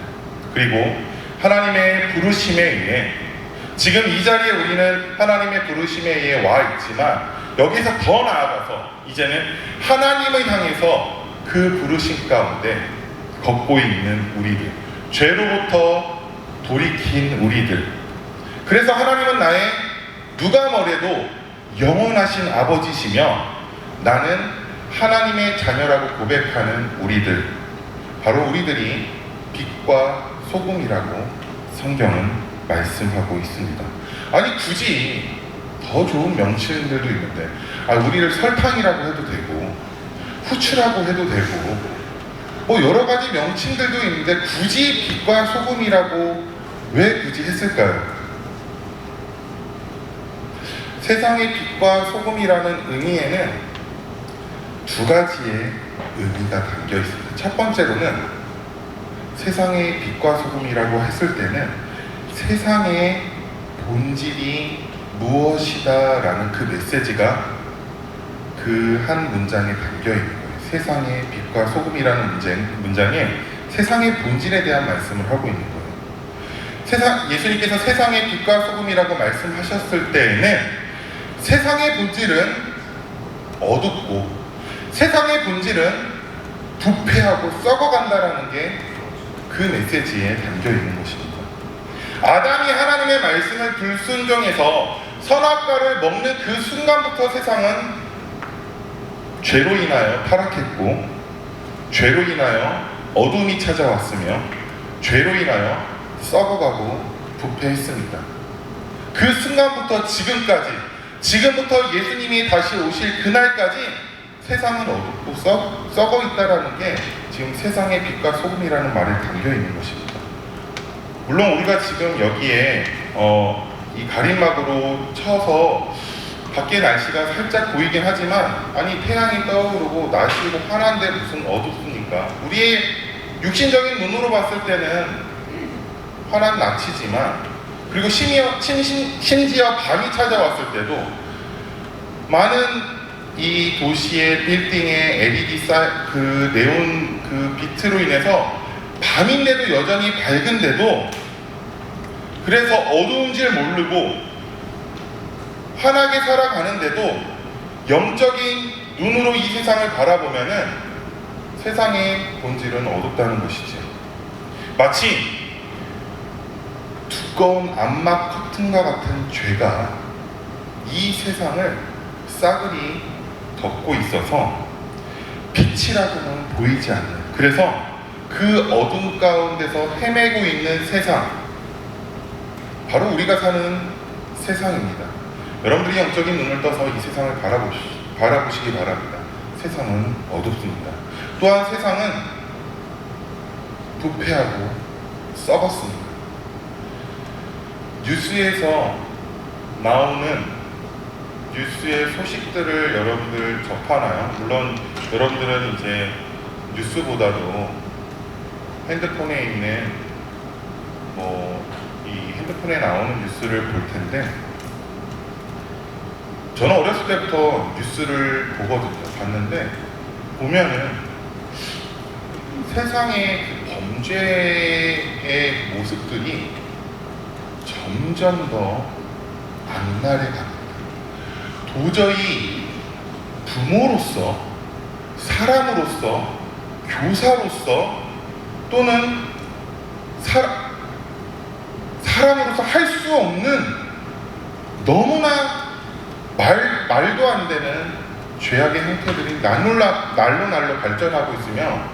그리고 하나님의 부르심에 의해 지금 이 자리에 우리는 하나님의 부르심에 의해 와 있지만 여기서 더 나아가서 이제는 하나님을 향해서 그 부르심 가운데 걷고 있는 우리들, 죄로부터 돌이킨 우리들. 그래서 하나님은 나의 누가 뭐래도 영원하신 아버지시며 나는 하나님의 자녀라고 고백하는 우리들, 바로 우리들이 빛과 소금이라고 성경은 말씀하고 있습니다. 아니 굳이 더 좋은 명칭들도 있는데 우리를 설탕이라고 해도 되고 후추라고 해도 되고 뭐 여러 가지 명칭들도 있는데 굳이 빛과 소금이라고 왜 굳이 했을까요? 세상의 빛과 소금이라는 의미에는 두 가지의 의미가 담겨 있습니다. 첫 번째로는 세상의 빛과 소금이라고 했을 때는 세상의 본질이 무엇이다 라는 그 메시지가 그 한 문장에 담겨 있는 거예요. 세상의 빛과 소금이라는 문장에 세상의 본질에 대한 말씀을 하고 있는 거예요. 예수님께서 세상의 빛과 소금이라고 말씀하셨을 때에는 세상의 본질은 어둡고 세상의 본질은 부패하고 썩어간다라는 게 그 메시지에 담겨 있는 것입니다. 아담이 하나님의 말씀을 불순종해서 선악과를 먹는 그 순간부터 세상은 죄로 인하여 타락했고 죄로 인하여 어둠이 찾아왔으며 죄로 인하여 썩어가고 부패했습니다. 그 순간부터 지금부터 예수님이 다시 오실 그날까지 세상은 어둡고 썩어 있다라는 게 지금 세상의 빛과 소금이라는 말에 담겨 있는 것입니다. 물론 우리가 지금 여기에 이 가림막으로 쳐서 밖에 날씨가 살짝 보이긴 하지만 태양이 떠오르고 날씨고 환한데 무슨 어둡습니까? 우리의 육신적인 눈으로 봤을 때는 환한 낮이지만 그리고 심지어 밤이 찾아왔을 때도 많은 이 도시의 빌딩의 LED 그 네온 그 빛으로 인해서 밤인데도 여전히 밝은데도 그래서 어두운 줄 모르고 환하게 살아가는데도 영적인 눈으로 이 세상을 바라보면은 세상의 본질은 어둡다는 것이지. 마치 두꺼운 암막 커튼과 같은 죄가 이 세상을 싸그리 덮고 있어서 빛이라고는 보이지 않는, 그래서 그 어둠 가운데서 헤매고 있는 세상, 바로 우리가 사는 세상입니다. 여러분들이 영적인 눈을 떠서 이 세상을 바라보시기 바랍니다. 세상은 어둡습니다. 또한 세상은 부패하고 썩었습니다. 뉴스에서 나오는 뉴스의 소식들을 여러분들 접하나요? 물론 여러분들은 이제 뉴스보다도 핸드폰에 있는 이 핸드폰에 나오는 뉴스를 볼 텐데, 저는 어렸을 때부터 뉴스를 봤는데 보면은 세상의 그 범죄의 모습들이 점점 더 악랄해 갑니다. 도저히 부모로서, 사람으로서, 교사로서 또는 사람으로서 할 수 없는 너무나 말도 안 되는 죄악의 형태들이 날로 발전하고 있으며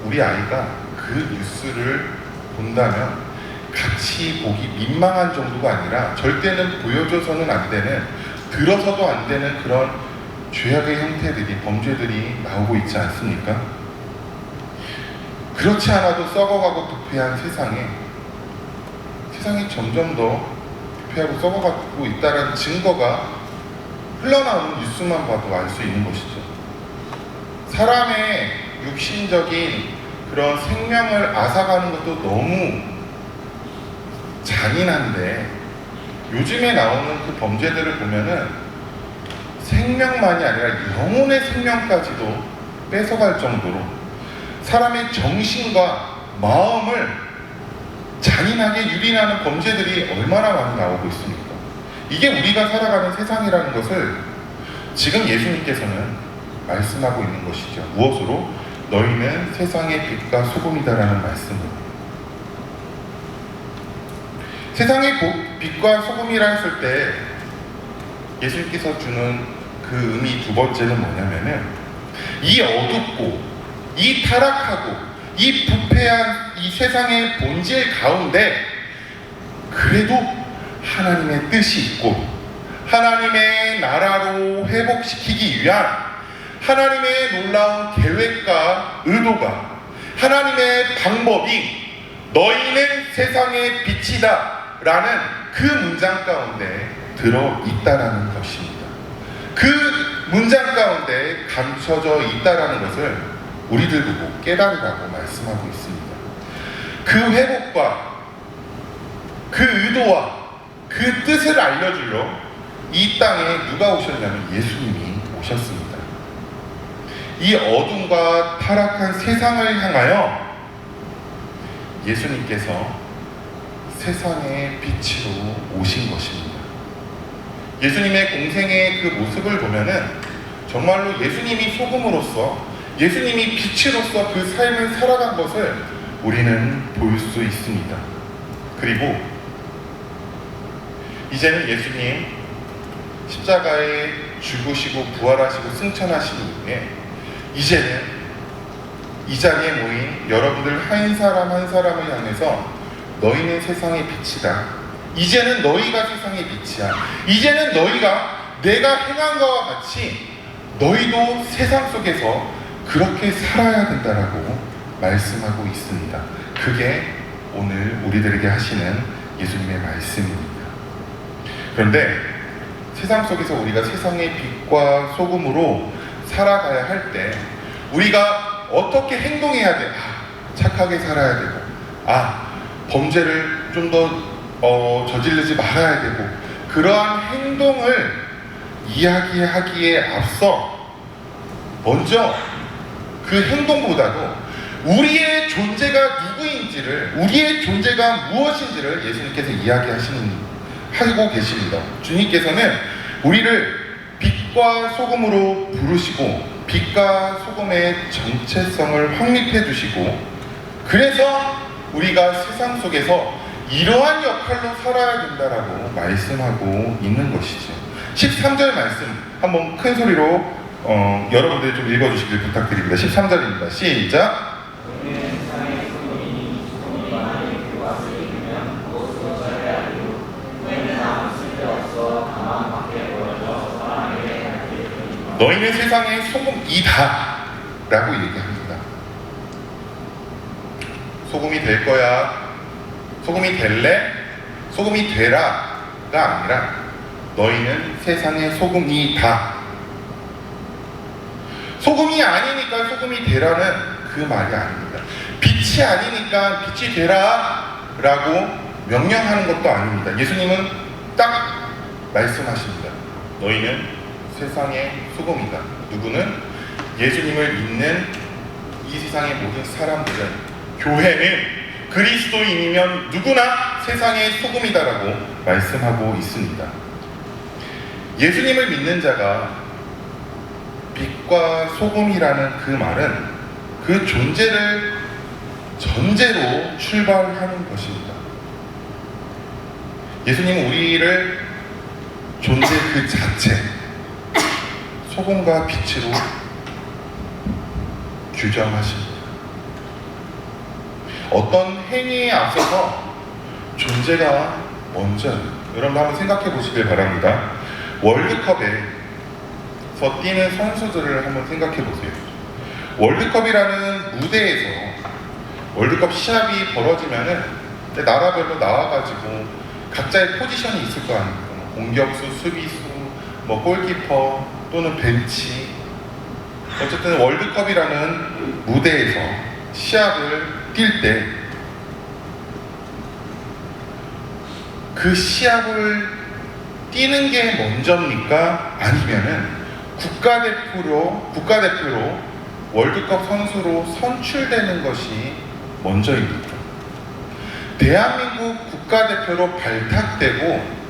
우리 아이가 그 뉴스를 본다면 같이 보기 민망한 정도가 아니라 절대는 보여줘서는 안 되는, 들어서도 안 되는 그런 죄악의 형태들이, 범죄들이 나오고 있지 않습니까? 그렇지 않아도 썩어가고 부패한 세상에 세상이 점점 더 부패하고 썩어가고 있다는 증거가 흘러나오는 뉴스만 봐도 알 수 있는 것이죠. 사람의 육신적인 그런 생명을 앗아가는 것도 너무 잔인한데 요즘에 나오는 그 범죄들을 보면은 생명만이 아니라 영혼의 생명까지도 뺏어갈 정도로 사람의 정신과 마음을 잔인하게 유린하는 범죄들이 얼마나 많이 나오고 있습니까? 이게 우리가 살아가는 세상이라는 것을 지금 예수님께서는 말씀하고 있는 것이죠. 무엇으로? 너희는 세상의 빛과 소금이다라는 말씀으로. 세상의 빛과 소금이라 했을 때 예수님께서 주는 그 의미 두 번째는 뭐냐면은 이 어둡고 이 타락하고 이 부패한 이 세상의 본질 가운데 그래도 하나님의 뜻이 있고 하나님의 나라로 회복시키기 위한 하나님의 놀라운 계획과 의도가 하나님의 방법이 너희는 세상의 빛이다 라는 그 문장 가운데 들어있다라는 것입니다. 그 문장 가운데 감춰져 있다라는 것을 우리들 보고 깨달으라고 말씀하고 있습니다. 그 회복과 그 의도와 그 뜻을 알려주려 이 땅에 누가 오셨냐면 예수님이 오셨습니다. 이 어둠과 타락한 세상을 향하여 예수님께서 세상의 빛으로 오신 것입니다. 예수님의 공생의 그 모습을 보면은 정말로 예수님이 소금으로서 예수님이 빛으로서 그 삶을 살아간 것을 우리는 볼 수 있습니다. 그리고 이제는 예수님 십자가에 죽으시고 부활하시고 승천하신 이후에 이제는 이 자리에 모인 여러분들 한 사람 한 사람을 향해서 너희는 세상의 빛이다. 이제는 너희가 세상의 빛이야. 이제는 너희가 내가 행한 것과 같이 너희도 세상 속에서 그렇게 살아야 된다라고 말씀하고 있습니다. 그게 오늘 우리들에게 하시는 예수님의 말씀입니다. 그런데 세상 속에서 우리가 세상의 빛과 소금으로 살아가야 할 때 우리가 어떻게 행동해야 돼? 착하게 살아야 되고 범죄를 좀 더 저지르지 말아야 되고 그러한 행동을 이야기하기에 앞서 먼저 그 행동보다도 우리의 존재가 누구인지를 우리의 존재가 무엇인지를 예수님께서 하고 계십니다. 주님께서는 우리를 빛과 소금으로 부르시고 빛과 소금의 정체성을 확립해 주시고 그래서 우리가 세상 속에서 이러한 역할로 살아야 된다라고 말씀하고 있는 것이죠. 13절 말씀 한번 큰 소리로 여러분들이 좀 읽어주시길 부탁드립니다. 13절입니다. 시작! 너희는 세상의 소금이다 라고 얘기합니다. 소금이 될 거야, 소금이 될래, 소금이 되라가 아니라 너희는 세상의 소금이다. 소금이 아니니까 소금이 되라는 그 말이 아닙니다. 빛이 아니니까 빛이 되라 라고 명령하는 것도 아닙니다. 예수님은 딱 말씀하십니다. 너희는 세상의 소금이다. 누구는? 예수님을 믿는 이 세상의 모든 사람들은, 교회는 그리스도인이면 누구나 세상의 소금이다라고 말씀하고 있습니다. 예수님을 믿는 자가 빛과 소금이라는 그 말은 그 존재를 전제로 출발하는 것입니다. 예수님은 우리를 존재 그 자체, 소금과 빛으로 규정하십니다. 어떤 행위에 앞서서 존재가 먼저예요. 여러분 한번 생각해 보시길 바랍니다. 월드컵에서 뛰는 선수들을 한번 생각해 보세요. 월드컵이라는 무대에서 월드컵 시합이 벌어지면은 근데 나라별로 나와가지고 각자의 포지션이 있을 거 아닙니까? 뭐 공격수, 수비수, 뭐 골키퍼 또는 벤치. 어쨌든 월드컵이라는 무대에서 시합을 뛸 때 그 시합을 뛰는 게 먼저입니까? 아니면은 국가대표로 월드컵 선수로 선출되는 것이 먼저입니까? 대한민국 국가대표로 발탁되고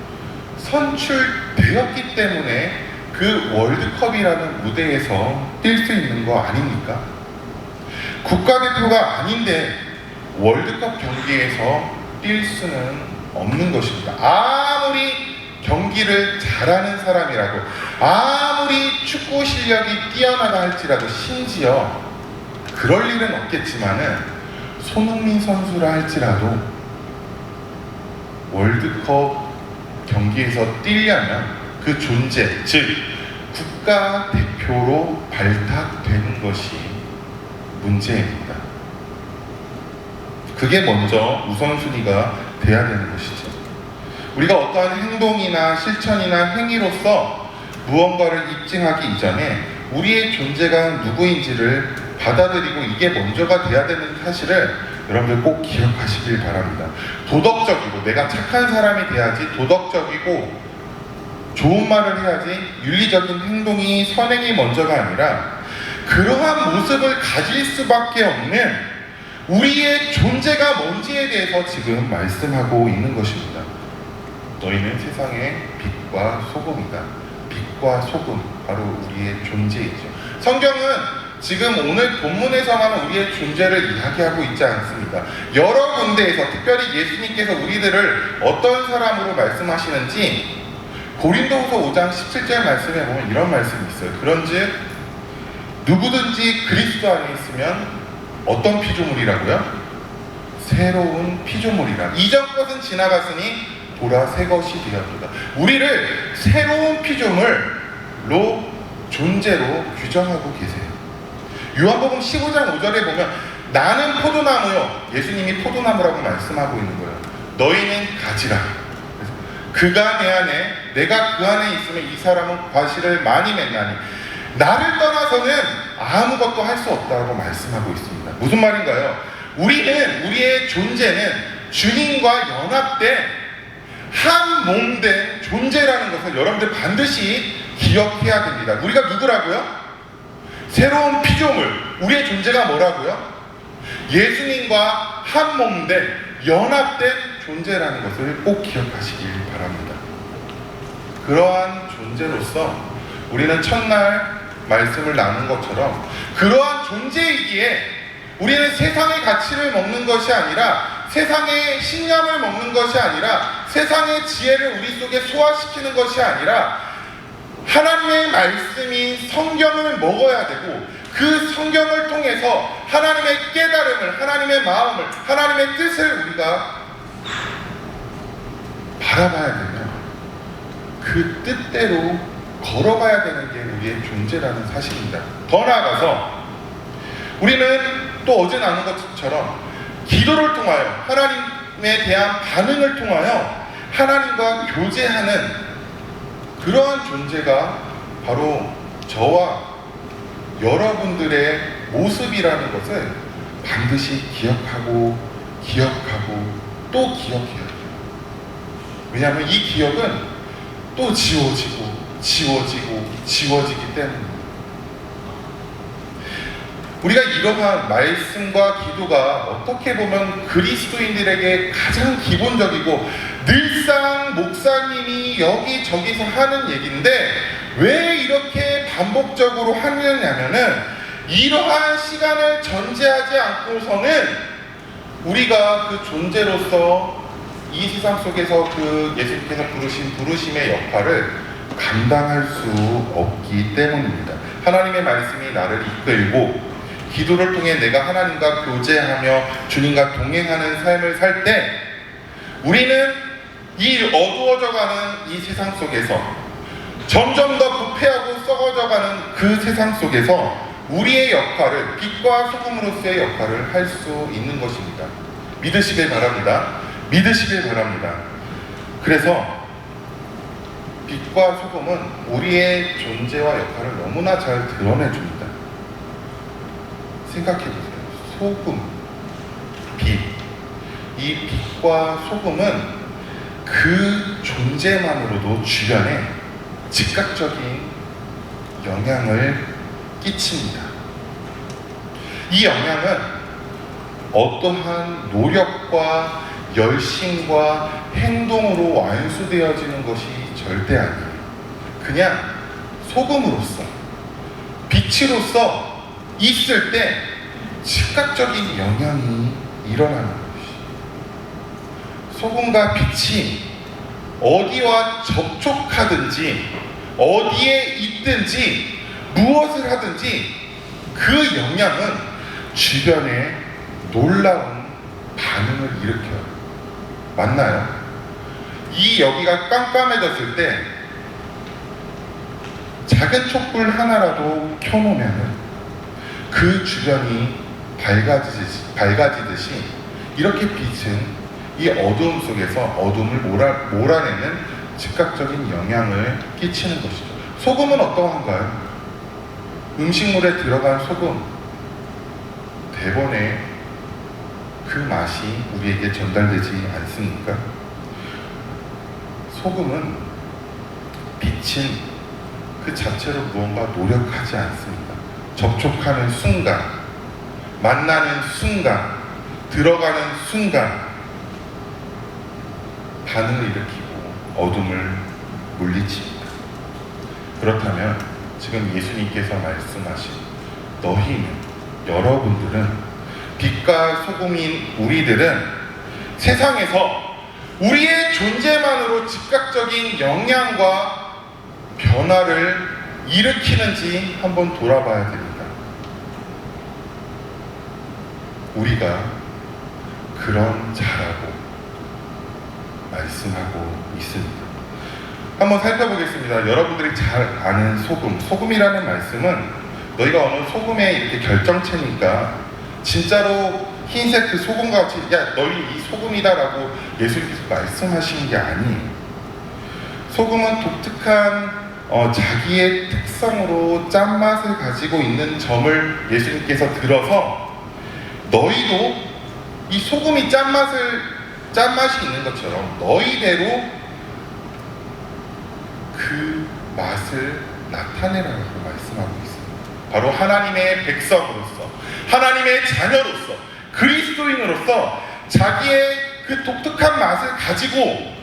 선출되었기 때문에 그 월드컵이라는 무대에서 뛸 수 있는 거 아닙니까? 국가대표가 아닌데 월드컵 경기에서 뛸 수는 없는 것입니다. 아무리 경기를 잘하는 사람이라고, 아무리 축구 실력이 뛰어나다 할지라도, 심지어 그럴 일은 없겠지만은 손흥민 선수라 할지라도 월드컵 경기에서 뛰려면 그 존재, 즉 국가대표로 발탁되는 것이 문제입니다. 그게 먼저 우선순위가 돼야 되는 것이죠. 우리가 어떠한 행동이나 실천이나 행위로서 무언가를 입증하기 이전에 우리의 존재가 누구인지를 받아들이고 이게 먼저가 돼야 되는 사실을 여러분들 꼭 기억하시길 바랍니다. 도덕적이고, 내가 착한 사람이 돼야지, 도덕적이고 좋은 말을 해야지, 윤리적인 행동이, 선행이 먼저가 아니라 그러한 모습을 가질 수밖에 없는 우리의 존재가 뭔지에 대해서 지금 말씀하고 있는 것입니다. 너희는 세상의 빛과 소금이다. 빛과 소금, 바로 우리의 존재이죠. 성경은 지금 오늘 본문에서만 우리의 존재를 이야기하고 있지 않습니다. 여러 군데에서, 특별히 예수님께서 우리들을 어떤 사람으로 말씀하시는지 고린도후서 5장 17절 말씀에 보면 이런 말씀이 있어요. 그런즉 누구든지 그리스도 안에 있으면 어떤 피조물이라고요? 새로운 피조물이라. 이전 것은 지나갔으니 보라 새 것이 되었도다. 우리를 새로운 피조물로, 존재로 규정하고 계세요. 요한복음 15장 5절에 보면 나는 포도나무요, 예수님이 포도나무라고 말씀하고 있는 거예요. 너희는 가지라. 그가 내 안에, 내가 그 안에 있으면 이 사람은 과실을 많이 맺나니 나를 떠나서는 아무것도 할 수 없다고 말씀하고 있습니다. 무슨 말인가요? 우리의 존재는 주님과 연합된 한 몸된 존재라는 것을 여러분들 반드시 기억해야 됩니다. 우리가 누구라고요? 새로운 피조물. 우리의 존재가 뭐라고요? 예수님과 한 몸된 연합된 존재라는 것을 꼭 기억하시길 바랍니다. 그러한 존재로서 우리는 첫날 말씀을 나눈 것처럼 그러한 존재이기에 우리는 세상의 가치를 먹는 것이 아니라, 세상의 신념을 먹는 것이 아니라, 세상의 지혜를 우리 속에 소화시키는 것이 아니라 하나님의 말씀인 성경을 먹어야 되고, 그 성경을 통해서 하나님의 깨달음을, 하나님의 마음을, 하나님의 뜻을 우리가 바라봐야 되면 그 뜻대로 걸어가야 되는 게 우리의 존재라는 사실입니다. 더 나아가서 우리는 또 어제 나눈 것처럼 기도를 통하여, 하나님에 대한 반응을 통하여 하나님과 교제하는 그러한 존재가 바로 저와 여러분들의 모습이라는 것을 반드시 기억하고 또 기억해야 돼요. 왜냐하면 이 기억은 또 지워지기 때문입니다. 우리가 이러한 말씀과 기도가 어떻게 보면 그리스도인들에게 가장 기본적이고 늘상 목사님이 여기저기서 하는 얘기인데 왜 이렇게 반복적으로 하느냐면은 이러한 시간을 전제하지 않고서는 우리가 그 존재로서 이 세상 속에서 그 예수님께서 부르신 부르심의 역할을 감당할 수 없기 때문입니다. 하나님의 말씀이 나를 이끌고 기도를 통해 내가 하나님과 교제하며 주님과 동행하는 삶을 살 때 우리는 이 어두워져가는 이 세상 속에서 점점 더 부패하고 썩어져가는 그 세상 속에서 우리의 역할을, 빛과 소금으로서의 역할을 할 수 있는 것입니다. 믿으시길 바랍니다. 믿으시길 바랍니다. 그래서 빛과 소금은 우리의 존재와 역할을 너무나 잘 드러내줍니다. 생각해보세요. 소금, 빛. 이 빛과 소금은 그 존재만으로도 주변에 즉각적인 영향을 끼칩니다. 이 영향은 어떠한 노력과 열심과 행동으로 완수되어지는 것이 절대 아니에요. 그냥 소금으로서, 빛으로서 있을 때 즉각적인 영향이 일어나는 것이에요. 소금과 빛이 어디와 접촉하든지 어디에 있든지 무엇을 하든지 그 영향은 주변에 놀라운 반응을 일으켜요. 맞나요? 이 여기가 깜깜해졌을 때 작은 촛불 하나라도 켜놓으면 그 주변이 밝아지듯이 이렇게 빛은 이 어두움 속에서 어둠을 몰아내는 즉각적인 영향을 끼치는 것이죠. 소금은 어떠한가요? 음식물에 들어간 소금, 대번에 그 맛이 우리에게 전달되지 않습니까? 소금은, 빛은 그 자체로 무언가 노력하지 않습니다. 접촉하는 순간, 만나는 순간, 들어가는 순간 반응을 일으키고 어둠을 물리칩니다. 그렇다면 지금 예수님께서 말씀하신 너희는, 여러분들은, 빛과 소금인 우리들은 세상에서 우리의 존재만으로 즉각적인 영향과 변화를 일으키는지 한번 돌아봐야 됩니다. 우리가 그런 자라고 말씀하고 있습니다. 한번 살펴보겠습니다. 여러분들이 잘 아는 소금, 소금이라는 말씀은 너희가 어느 소금의 이렇게 결정체니까 진짜로 흰색 그 소금과 같이 야 너희 이 소금이다라고 예수님께서 말씀하시는 게 아니에요. 소금은 독특한 자기의 특성으로 짠맛을 가지고 있는 점을 예수님께서 들어서 너희도 이 소금이 짠맛이 있는 것처럼 너희대로 그 맛을 나타내라고 말씀하고 있습니다. 바로 하나님의 백성으로서, 하나님의 자녀로서, 그리스도인으로서 자기의 그 독특한 맛을 가지고,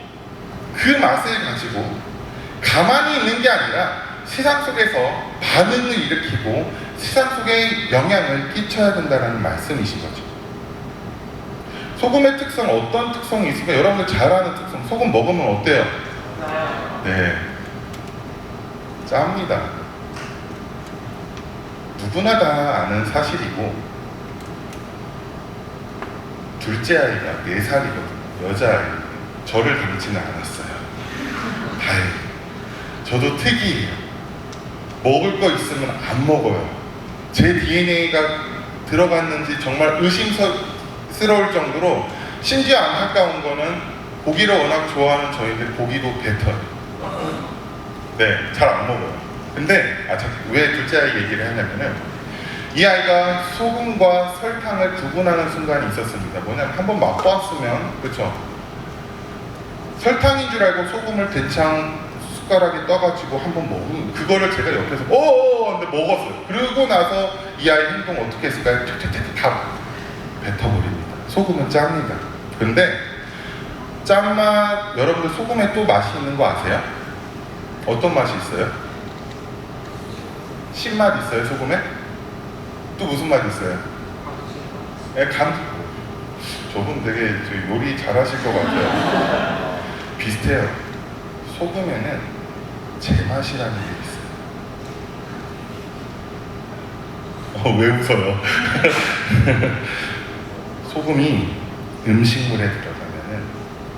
그 맛을 가지고 가만히 있는 게 아니라 세상 속에서 반응을 일으키고 세상 속에 영향을 끼쳐야 된다는 말씀이신 거죠. 소금의 특성, 어떤 특성이 있을까? 여러분들 잘 아는 특성. 소금 먹으면 어때요? 네, 짭니다. 누구나 다 아는 사실이고, 둘째 아이가 4살이거든요. 여자아이. 저를 닮지는 않았어요. 다행히. 저도 특이해요. 먹을 거 있으면 안 먹어요. 제 DNA가 들어갔는지 정말 의심스러울 정도로, 심지어 안타까운 거는 고기를 워낙 좋아하는 저희들 고기도 뱉어요. 네, 잘 안 먹어요. 근데 왜 둘째 아이 얘기를 하냐면은 이 아이가 소금과 설탕을 구분하는 순간이 있었습니다. 뭐냐면 한번 맛봤으면, 그쵸? 설탕인 줄 알고 소금을 대창 숟가락에 떠가지고 한번 먹으면 그거를 제가 옆에서 근데 먹었어요. 그러고 나서 이 아이 행동 어떻게 했을까요? 다 뱉어버립니다. 소금은 짭니다. 근데 짠맛, 여러분들 소금에 또 맛이 있는 거 아세요? 어떤 맛이 있어요? 신맛 있어요, 소금에? 또 무슨 맛 있어요? 네, 저분 되게 요리 잘하실 것 같아요. 비슷해요. 소금에는 제맛이라는 게 있어요. 왜 웃어요? 소금이 음식물에 들어가면은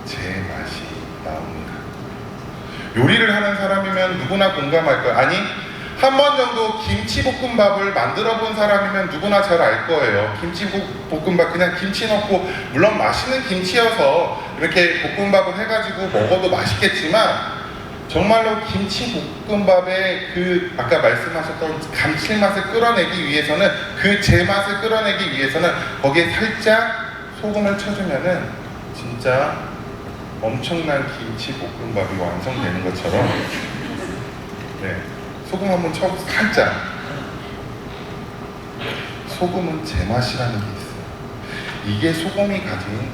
제맛이 나옵니다. 요리를 하는 사람이면 누구나 공감할 거예요. 아니, 한 번 정도 김치볶음밥을 만들어 본 사람이면 누구나 잘 알 거예요. 김치볶음밥 그냥 김치 넣고, 물론 맛있는 김치여서 이렇게 볶음밥을 해가지고 먹어도 맛있겠지만, 정말로 김치볶음밥의 그 아까 말씀하셨던 감칠맛을 끌어내기 위해서는, 그 제맛을 끌어내기 위해서는 거기에 살짝 소금을 쳐주면은 진짜 엄청난 김치볶음밥이 완성되는 것처럼, 네, 소금 한번 쳐보세요. 살짝. 소금은 제맛이라는 게 있어요. 이게 소금이 가진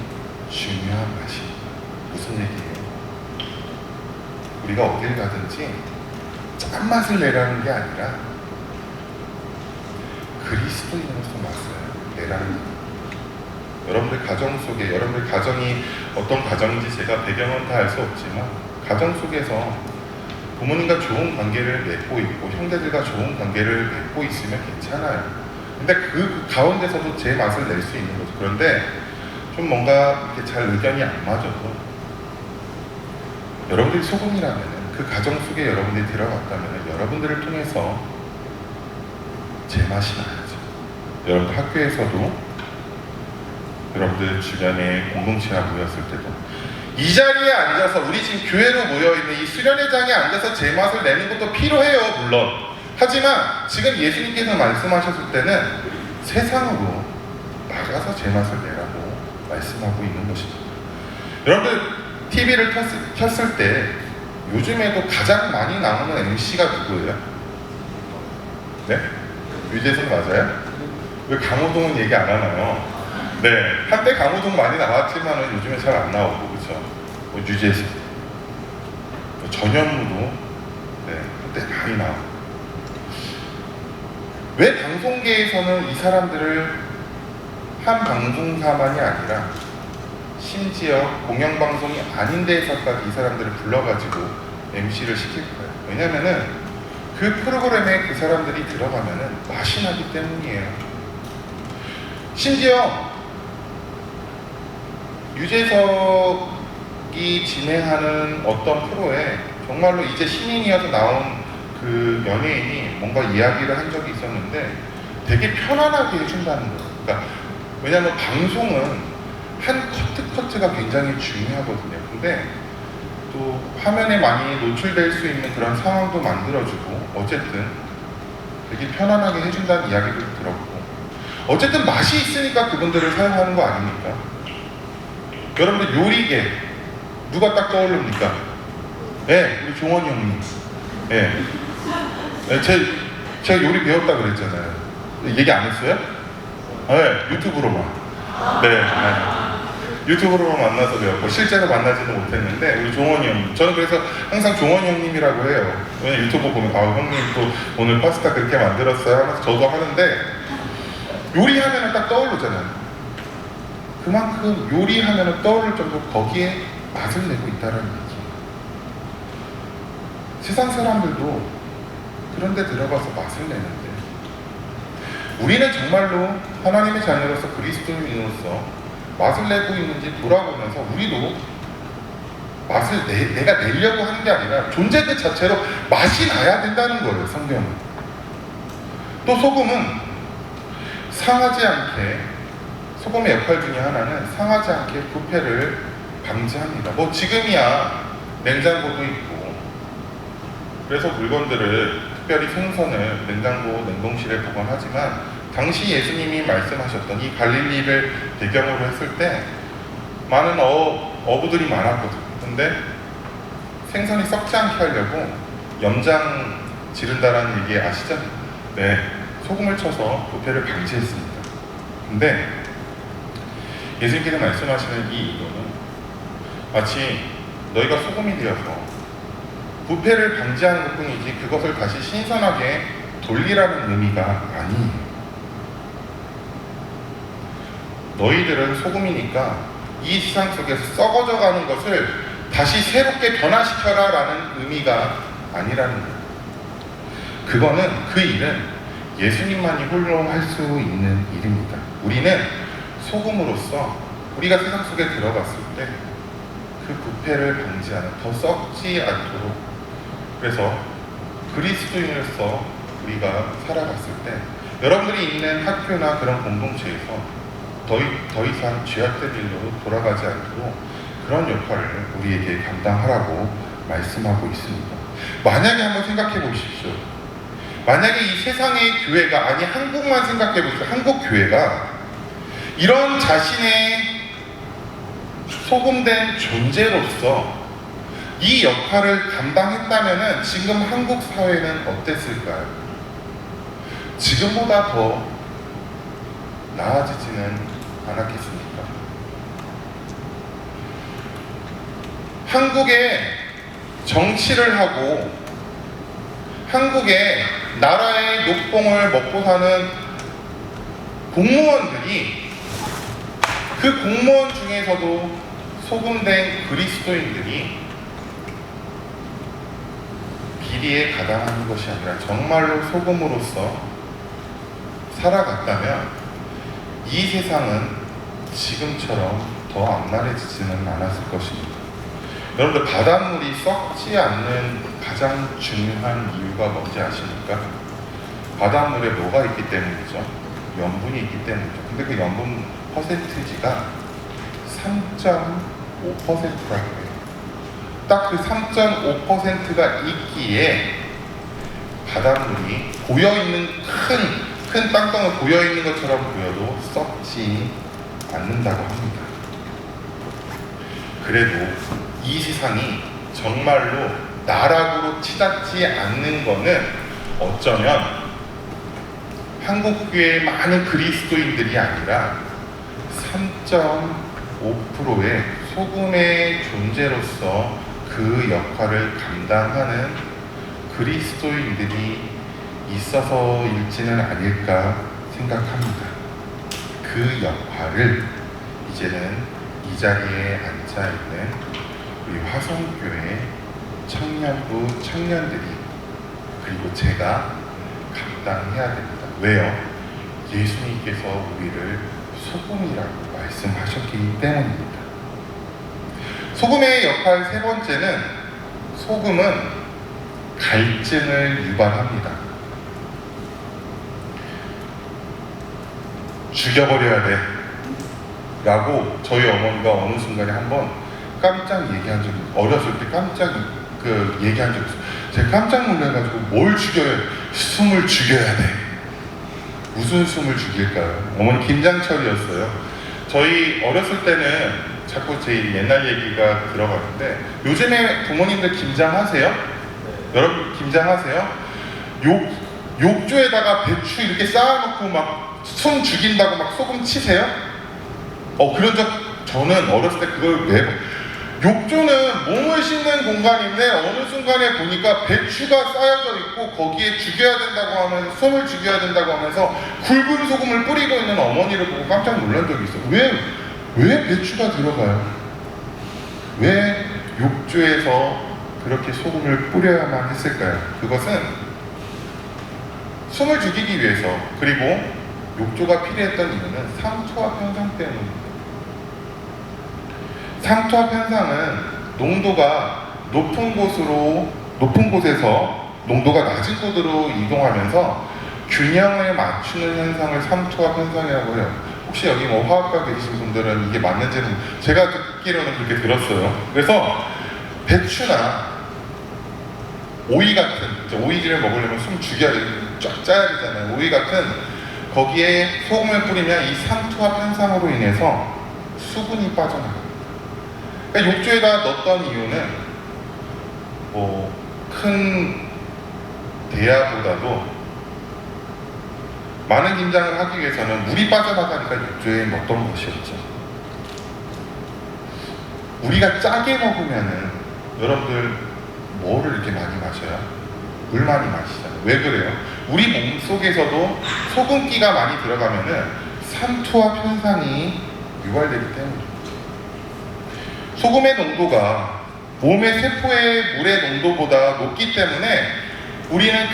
중요한 맛입니다. 무슨 얘기예요? 우리가 어딜 가든지 짠맛을 내라는 게 아니라 그리스도인으로서 맛을 내라는 겁니다. 여러분들 가정 속에, 여러분들 가정이 어떤 가정인지 제가 배경은 다 알 수 없지만, 가정 속에서 부모님과 좋은 관계를 맺고 있고 형제들과 좋은 관계를 맺고 있으면 괜찮아요. 근데 그 가운데서도 제 맛을 낼 수 있는 거죠. 그런데 좀 뭔가 이렇게 잘 의견이 안 맞아도, 여러분들이 소금이라면, 그 가정 속에 여러분들이 들어갔다면 여러분들을 통해서 제 맛이 나야죠. 여러분들 학교에서도, 여러분들 주변에 공동체가 모였을 때도, 이 자리에 앉아서, 우리 지금 교회로 모여있는 이 수련회장에 앉아서 제 맛을 내는 것도 필요해요, 물론. 하지만 지금 예수님께서 말씀하셨을 때는 세상으로 나가서 제 맛을 내라고 말씀하고 있는 것입니다. 여러분들 TV를 켰을 때 요즘에도 가장 많이 나오는 MC가 누구예요? 네? 유재석 맞아요? 왜 강호동은 얘기 안 하나요? 네, 한때 강호동 많이 나왔지만 요즘에 잘 안 나오고, 그렇죠? 유재석, 전현무도 네, 한때 많이 나오고. 왜 방송계에서는 이 사람들을 한 방송사만이 아니라 심지어 공영방송이 아닌 데에서까지 이 사람들을 불러가지고 MC를 시킬까요? 왜냐면은 그 프로그램에 그 사람들이 들어가면은 맛이 나기 때문이에요. 심지어 유재석이 진행하는 어떤 프로에 정말로 이제 신인이어서 나온 그 연예인이 뭔가 이야기를 한 적이 있었는데 되게 편안하게 해준다는 거예요. 그러니까 왜냐하면 방송은 한 커트가 굉장히 중요하거든요. 근데 또 화면에 많이 노출될 수 있는 그런 상황도 만들어주고, 어쨌든 되게 편안하게 해준다는 이야기도 들었고, 어쨌든 맛이 있으니까 그분들을 사용하는 거 아닙니까? 여러분들 요리계 누가 딱 떠오릅니까? 네, 우리 종원이 형님. 네, 제가 요리 배웠다 그랬잖아요. 얘기 안 했어요? 네, 유튜브로만. 네. 유튜브로만 만나서 배웠고, 실제로 만나지는 못했는데, 우리 종원이 형님. 저는 그래서 항상 종원이 형님이라고 해요. 왜냐면 유튜브 보면, 형님 또 오늘 파스타 그렇게 만들었어요 하면서 저도 하는데, 요리하면 딱 떠오르잖아요. 그만큼 요리하면 떠오를 정도로 거기에 맛을 내고 있다는 얘기예요. 세상 사람들도 그런 데 들어가서 맛을 내는데, 우리는 정말로 하나님의 자녀로서, 그리스도인으로서 맛을 내고 있는지 돌아보면서 우리도 맛을 내가 내려고 하는 게 아니라 존재 그 자체로 맛이 나야 된다는 거예요, 성경은. 또 소금은 상하지 않게, 소금의 역할 중에 하나는 상하지 않게 부패를 방지합니다. 뭐 지금이야 냉장고도 있고, 그래서 물건들을, 특별히 생선을 냉장고, 냉동실에 보관하지만, 당시 예수님이 말씀하셨던 이 갈릴리를 배경으로 했을 때 많은 어부들이 많았거든요. 근데 생선이 썩지 않게 하려고 염장 지른다라는 얘기 아시죠? 네, 소금을 쳐서 부패를 방지했습니다. 근데 예수님께서 말씀하시는 이 이유는 마치 너희가 소금이 되어서 부패를 방지하는 것뿐이지 그것을 다시 신선하게 돌리라는 의미가 아니에요. 너희들은 소금이니까 이 세상 속에서 썩어져 가는 것을 다시 새롭게 변화시켜라 라는 의미가 아니라는 거예요. 그거는, 그 일은 예수님만이 홀로 할 수 있는 일입니다. 우리는 소금으로서 우리가 세상 속에 들어갔을 때 그 부패를 방지하는, 더 썩지 않도록, 그래서 그리스도인으로서 우리가 살아갔을 때 여러분들이 있는 학교나 그런 공동체에서 더 이상 죄악된 일로 돌아가지 않도록 그런 역할을 우리에게 감당하라고 말씀하고 있습니다. 만약에 한번 생각해 보십시오. 만약에 이 세상의 교회가, 아니 한국만 생각해 보십시오. 한국 교회가 이런 자신의 소금된 존재로서 이 역할을 감당했다면 지금 한국 사회는 어땠을까요? 지금보다 더 나아지지는 않았겠습니까? 한국에 정치를 하고 한국의 나라의 녹봉을 먹고 사는 공무원들이, 그 공무원 중에서도 소금된 그리스도인들이 비리에 가담하는 것이 아니라 정말로 소금으로서 살아갔다면 이 세상은 지금처럼 더 악랄해지지는 않았을 것입니다. 여러분들, 바닷물이 썩지 않는 가장 중요한 이유가 뭔지 아십니까? 바닷물에 뭐가 있기 때문이죠? 염분이 있기 때문이죠. 근데 그 염분 퍼센티지가 3.5%라고 해요. 딱 그 3.5%가 있기에 바닷물이 고여있는 큰 땅덩을 고여있는 것처럼 보여도 썩지 않는다고 합니다. 그래도 이 세상이 정말로 나락으로 치닫지 않는 것은 어쩌면 한국교회의 많은 그리스도인들이 아니라 3.5%의 소금의 존재로서 그 역할을 감당하는 그리스도인들이 있어서일지는 아닐까 생각합니다. 그 역할을 이제는 이 자리에 앉아있는 우리 화성교회 청년부 청년들이, 그리고 제가 감당해야 됩니다. 왜요? 예수님께서 우리를 소금이라고 말씀하셨기 때문입니다. 소금의 역할 세 번째는, 소금은 갈증을 유발합니다. 죽여버려야 돼 라고 저희 어머니가 어느 순간에 한번 깜짝 얘기한 적이, 어렸을 때 깜짝 얘기한 적이 있어요. 제가 깜짝 놀라가지고, 뭘 죽여야, 숨을 죽여야 돼. 무슨 숨을 죽일까요? 어머니 김장철이었어요. 저희 어렸을 때는 자꾸 제 옛날 얘기가 들어가는데, 요즘에 부모님들 김장하세요? 여러분 김장하세요? 욕조에다가 배추 이렇게 쌓아놓고 막 숨 죽인다고 막 소금 치세요? 그런 적, 저는 어렸을 때 그걸 매번, 욕조는 몸을 씻는 공간인데 어느 순간에 보니까 배추가 쌓여져 있고 거기에 죽여야 된다고 하면서, 숨을 죽여야 된다고 하면서 굵은 소금을 뿌리고 있는 어머니를 보고 깜짝 놀란 적이 있어요. 왜 배추가 들어가요? 왜 욕조에서 그렇게 소금을 뿌려야만 했을까요? 그것은 숨을 죽이기 위해서, 그리고 욕조가 필요했던 이유는 상투압 현상 때문입니다. 상투압 현상은 농도가 높은 곳에서 농도가 낮은 곳으로 이동하면서 균형을 맞추는 현상을 상투압 현상이라고 해요. 혹시 여기 뭐 화학과 계신 분들은 이게 맞는지는, 제가 듣기로는 그렇게 들었어요. 그래서 배추나 오이 같은, 오이를 먹으려면 숨 죽여야 돼, 쫙 짜야 되잖아요. 오이 같은, 거기에 소금을 뿌리면 이 상투압 현상으로 인해서 수분이 빠져나가요. 그러니까 욕조에다 넣었던 이유는 큰 대야보다도 많은 김장을 하기 위해서는 물이 빠져나가니까 욕조에 넣었던 것이었죠. 우리가 짜게 먹으면은 여러분들 뭐를 이렇게 많이 마셔요? 물 많이 마시잖아요. 왜 그래요? 우리 몸 속에서도 소금기가 많이 들어가면은 삼투압 현상이 유발되기 때문입니다. 소금의 농도가 몸의 세포의 물의 농도보다 높기 때문에 우리는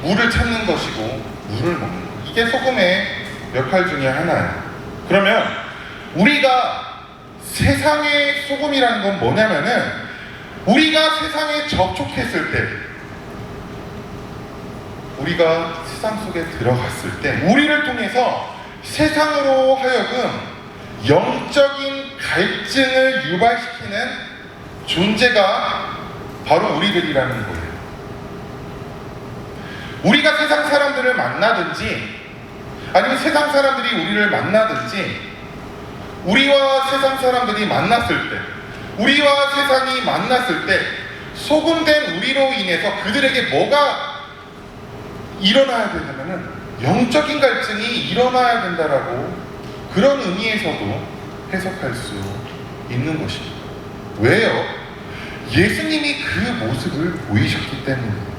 물을 찾는 것이고 물을 먹는 것. 이게 소금의 역할 중에 하나예요. 그러면 우리가 세상의 소금이라는 건 뭐냐면은, 우리가 세상에 접촉했을 때 우리가 세상 속에 들어갔을 때 우리를 통해서 세상으로 하여금 영적인 갈증을 유발시키는 존재가 바로 우리들이라는 거예요. 우리가 세상 사람들을 만나든지 아니면 세상 사람들이 우리를 만나든지 우리와 세상 사람들이 만났을 때 우리와 세상이 만났을 때 소금된 우리로 인해서 그들에게 뭐가 일어나야 되냐면은 영적인 갈증이 일어나야 된다라고 그런 의미에서도 해석할 수 있는 것입니다. 왜요? 예수님이 그 모습을 보이셨기 때문이에요.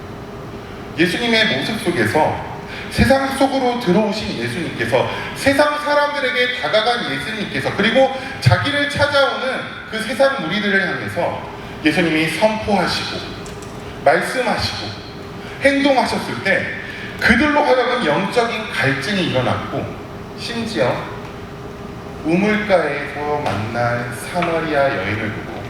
예수님의 모습 속에서 세상 속으로 들어오신 예수님께서 세상 사람들에게 다가간 예수님께서 그리고 자기를 찾아오는 그 세상 무리들을 향해서 예수님이 선포하시고 말씀하시고 행동하셨을 때 그들로 하여금 영적인 갈증이 일어났고 심지어 우물가에서 만난 사마리아 여인을 보고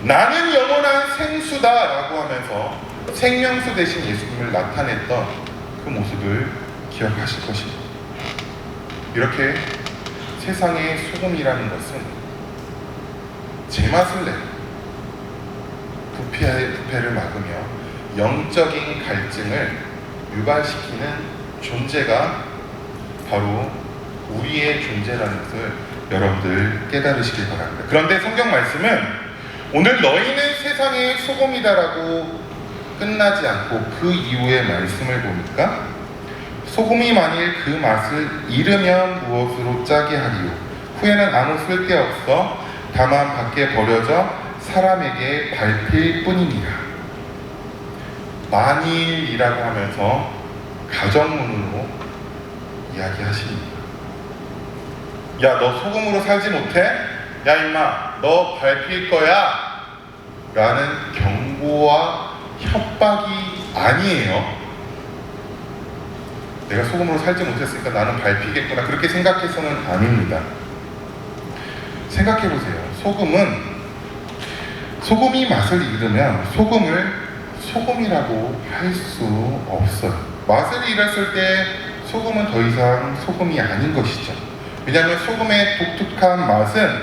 나는 영원한 생수다라고 하면서 생명수 대신 예수님을 나타냈던 그 모습을 기억하실 것입니다. 이렇게 세상의 소금이라는 것은 제맛을 내고 부패를 막으며 영적인 갈증을 유발시키는 존재가 바로 우리의 존재라는 것을 여러분들 깨달으시길 바랍니다. 그런데 성경 말씀은 오늘 너희는 세상의 소금이다라고 끝나지 않고 그 이후의 말씀을 보니까 소금이 만일 그 맛을 잃으면 무엇으로 짜게 하리요 후에는 아무 쓸데없어 다만 밖에 버려져 사람에게 밟힐 뿐이니라. 만일이라고 하면서 가정문으로 이야기하십니다. 야, 너 소금으로 살지 못해? 야, 임마, 너 밟힐 거야 라는 경고와 협박이 아니에요. 내가 소금으로 살지 못했으니까 나는 밟히겠구나 그렇게 생각해서는 아닙니다. 생각해보세요. 소금이 맛을 잃으면 소금을 소금이라고 할 수 없어요. 맛을 잃었을 때 소금은 더 이상 소금이 아닌 것이죠. 왜냐하면 소금의 독특한 맛은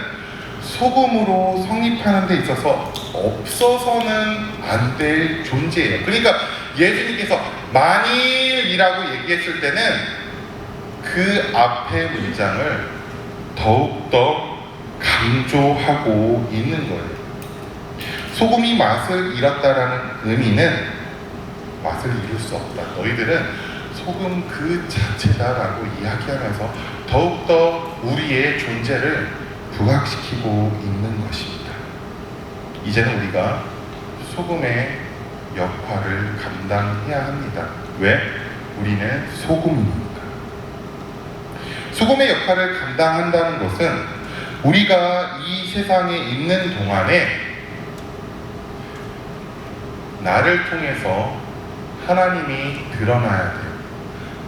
소금으로 성립하는 데 있어서 없어서는 안 될 존재예요. 그러니까 예수님께서 만일이라고 얘기했을 때는 그 앞의 문장을 더욱더 강조하고 있는 거예요. 소금이 맛을 잃었다라는 의미는 맛을 잃을 수 없다. 너희들은 소금 그 자체다라고 이야기하면서 더욱더 우리의 존재를 부각시키고 있는 것입니다. 이제는 우리가 소금의 역할을 감당해야 합니다. 왜? 우리는 소금이니까. 소금의 역할을 감당한다는 것은 우리가 이 세상에 있는 동안에 나를 통해서 하나님이 드러나야 돼요.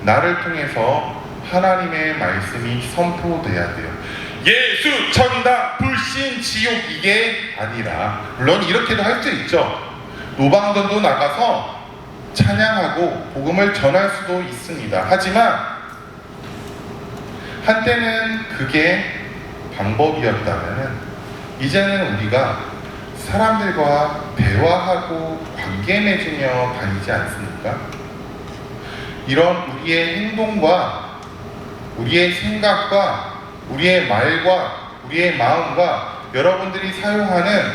나를 통해서 하나님의 말씀이 선포돼야 돼요. 예수, 천당, 불신, 지옥 이게 아니라 물론 이렇게도 할 수 있죠. 노방전도 나가서 찬양하고 복음을 전할 수도 있습니다. 하지만 한때는 그게 방법이었다면 이제는 우리가 사람들과 대화하고 관계 맺으며 다니지 않습니까? 이런 우리의 행동과 우리의 생각과 우리의 말과 우리의 마음과 여러분들이 사용하는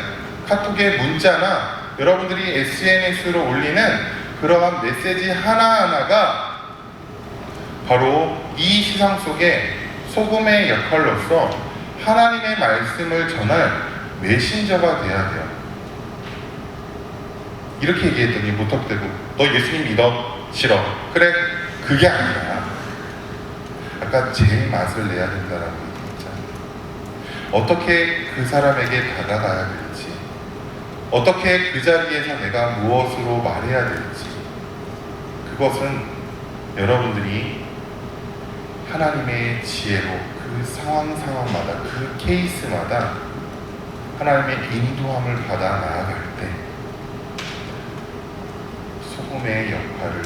카톡의 문자나 여러분들이 SNS로 올리는 그러한 메시지 하나하나가 바로 이 세상 속에 소금의 역할로서 하나님의 말씀을 전할 메신저가 돼야 돼요. 이렇게 얘기했더니 무턱대고 너 예수님 믿어? 싫어. 그래, 그게 아니라 아까 제 맛을 내야 된다라고 얘기했잖아요. 어떻게 그 사람에게 다가가야 될지, 어떻게 그 자리에서 내가 무엇으로 말해야 될지, 그것은 여러분들이 하나님의 지혜로 그 상황마다 그 케이스마다 하나님의 인도함을 받아 나아갈 때 소금의 역할을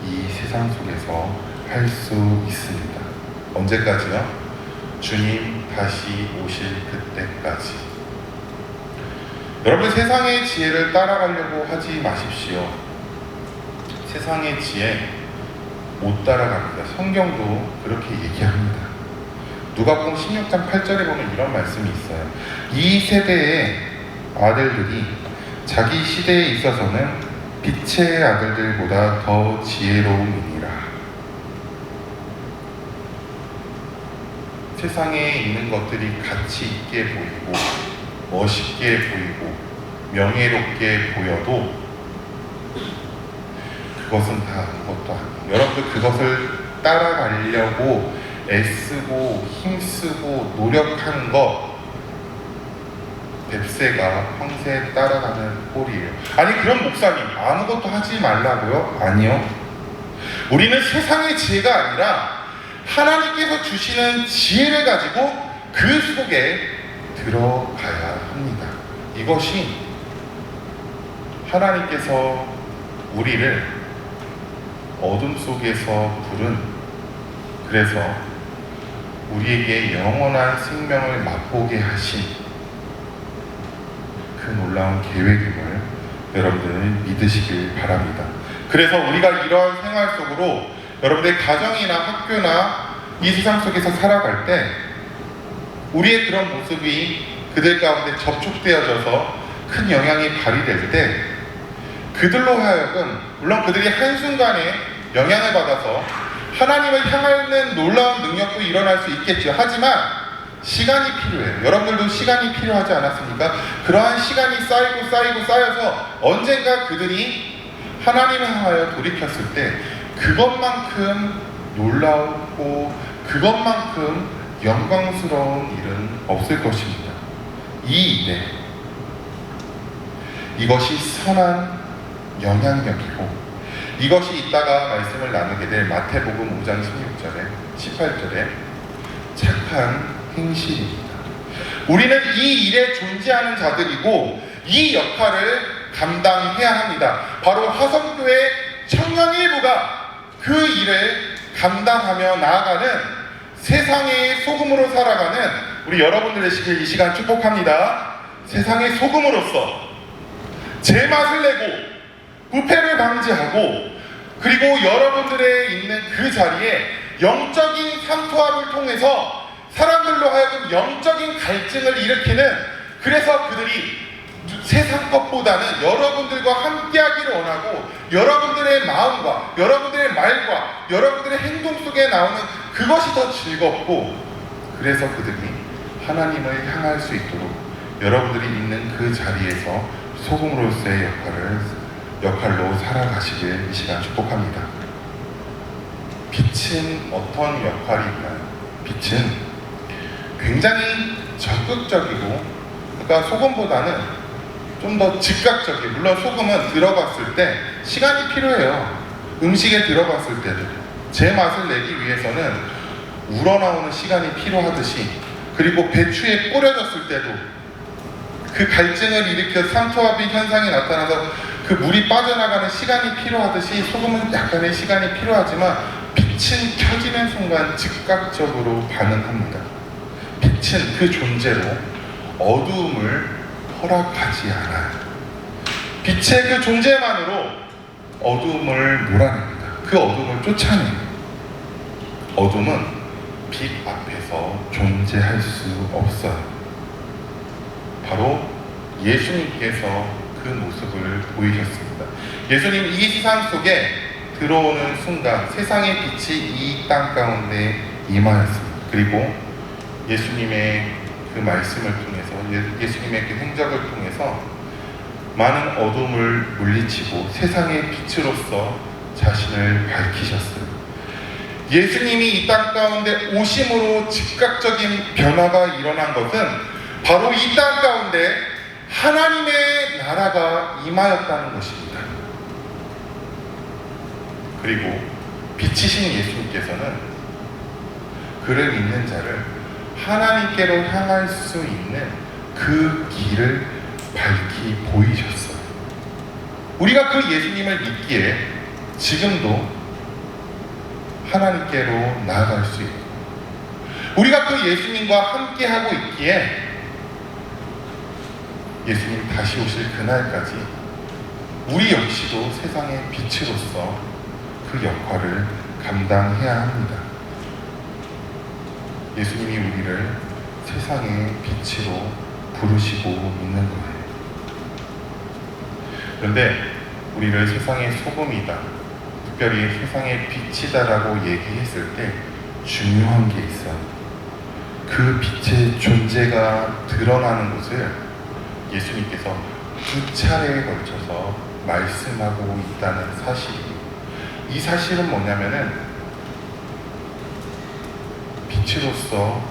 이 세상 속에서 할 수 있습니다. 언제까지요? 주님 다시 오실 그때까지. 여러분, 세상의 지혜를 따라가려고 하지 마십시오. 세상의 지혜 못 따라갑니다. 성경도 그렇게 얘기합니다. 누가복음 16장 8절에 보면 이런 말씀이 있어요. 이 세대의 아들들이 자기 시대에 있어서는 빛의 아들들보다 더 지혜로움이니라. 세상에 있는 것들이 가치 있게 보이고 멋있게 보이고 명예롭게 보여도 그것은 다 아무것도 아니에요. 여러분들 그것을 따라가려고 애쓰고 힘쓰고 노력하는 것, 뱁새가 황새 따라가는 꼴이에요. 아니, 그럼 목사님 아무것도 하지 말라고요? 아니요. 우리는 세상의 지혜가 아니라 하나님께서 주시는 지혜를 가지고 그 속에 들어가야 합니다. 이것이 하나님께서 우리를 어둠 속에서 부른, 그래서 우리에게 영원한 생명을 맛보게 하신 그 놀라운 계획임을 여러분들 믿으시길 바랍니다. 그래서 우리가 이러한 생활 속으로 여러분들의 가정이나 학교나 이 세상 속에서 살아갈 때 우리의 그런 모습이 그들 가운데 접촉되어져서 큰 영향이 발휘될 때 그들로 하여금, 물론 그들이 한순간에 영향을 받아서 하나님을 향하는 놀라운 능력도 일어날 수 있겠죠. 하지만 시간이 필요해요. 여러분들도 시간이 필요하지 않았습니까? 그러한 시간이 쌓여서 언젠가 그들이 하나님을 향하여 돌이켰을 때 그것만큼 놀라웠고 그것만큼 영광스러운 일은 없을 것입니다. 이 일에 이것이 선한 영향력이고 이것이 이따가 말씀을 나누게 될 마태복음 5장 16절에 18절에 착한 행실입니다. 우리는 이 일에 존재하는 자들이고 이 역할을 감당해야 합니다. 바로 화성교회 청년 일부가 그 일을 감당하며 나아가는 세상의 소금으로 살아가는 우리 여러분들 되시길 이 시간 축복합니다. 세상의 소금으로서 제 맛을 내고 부패를 방지하고 그리고 여러분들의 있는 그 자리에 영적인 상투합을 통해서 사람들로 하여금 영적인 갈증을 일으키는, 그래서 그들이 세상 것보다는 여러분들과 함께하기를 원하고 여러분들의 마음과 여러분들의 말과 여러분들의 행동 속에 나오는 그것이 더 즐겁고, 그래서 그들이 하나님을 향할 수 있도록 여러분들이 있는 그 자리에서 소금으로서의 역할로 살아가시길 이 시간 축복합니다. 빛은 어떤 역할이 있나요? 빛은 굉장히 적극적이고, 그러니까 소금보다는 좀 더 즉각적이에요. 물론 소금은 들어갔을 때 시간이 필요해요. 음식에 들어갔을 때도 제 맛을 내기 위해서는 우러나오는 시간이 필요하듯이, 그리고 배추에 뿌려졌을 때도 그 갈증을 일으켜 삼투압의 현상이 나타나서 그 물이 빠져나가는 시간이 필요하듯이 소금은 약간의 시간이 필요하지만 빛은 켜지는 순간 즉각적으로 반응합니다. 빛은 그 존재로 어두움을 허락하지 않아요. 빛의 그 존재만으로 어두움을 몰아냅니다. 그 어두움을 쫓아내요. 어둠은 빛 앞에서 존재할 수 없어요. 바로 예수님께서 그 모습을 보이셨습니다. 예수님 이 세상 속에 들어오는 순간 세상의 빛이 이 땅 가운데 임하였습니다. 그리고 예수님의 그 말씀을 통해서, 예수님의 그 행적을 통해서 많은 어둠을 물리치고 세상의 빛으로서 자신을 밝히셨어요. 예수님이 이 땅 가운데 오심으로 즉각적인 변화가 일어난 것은 바로 이 땅 가운데 하나님의 나라가 임하였다는 것입니다. 그리고 빛이신 예수님께서는 그를 믿는 자를 하나님께로 향할 수 있는 그 길을 밝히 보이셨어요. 우리가 그 예수님을 믿기에 지금도 하나님께로 나아갈 수 있고, 우리가 그 예수님과 함께하고 있기에 예수님 다시 오실 그날까지 우리 역시도 세상의 빛으로서 그 역할을 감당해야 합니다. 예수님이 우리를 세상의 빛으로 부르시고 있는 거예요. 그런데 우리를 세상의 소금이다, 특별히 세상의 빛이다라고 얘기했을 때 중요한 게 있어요. 그 빛의 존재가 드러나는 것을 예수님께서 2차례에 걸쳐서 말씀하고 있다는 사실이에요. 이 사실은 뭐냐면은 빛으로서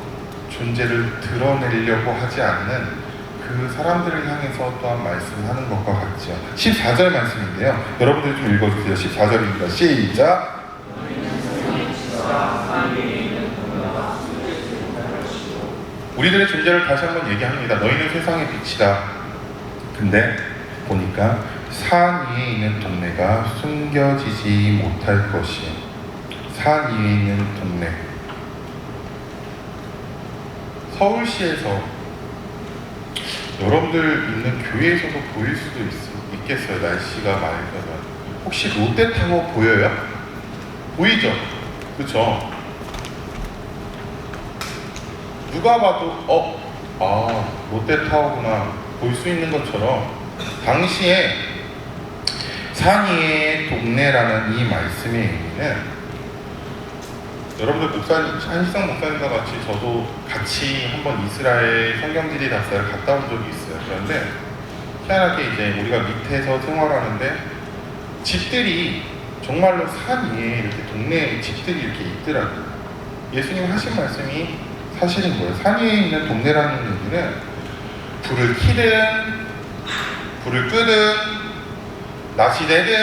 존재를 드러내려고 하지 않는 그 사람들을 향해서 또한 말씀하는 것과 같죠. 14절 말씀인데요. 여러분들 좀 읽어주세요. 14절입니다. 시작! 우리들의 존재를 다시 한번 얘기합니다. 너희는 세상의 빛이다. 근데 보니까 산 위에 있는 동네가 숨겨지지 못할 것이에요. 산 위에 있는 동네. 서울시에서 여러분들 있는 교회에서도 보일 수도 있겠어요. 날씨가 맑으면. 혹시 롯데타워 보여요? 보이죠? 그쵸? 누가 봐도 롯데타워구나 볼 수 있는 것처럼 당시에 산 위의 동네라는 이 말씀의 의미는, 여러분들 한시성 목사님과 같이 저도 같이 한번 이스라엘 성경지리 답사를 갔다 온 적이 있어요. 그런데 희한하게 이제 우리가 밑에서 생활하는데 집들이 정말로 산 위에 이렇게 동네에 집들이 이렇게 있더라고요. 예수님 하신 말씀이 사실인 거예요. 산 위에 있는 동네라는 얘기는 불을 켜든 불을 끄든 낮이 되든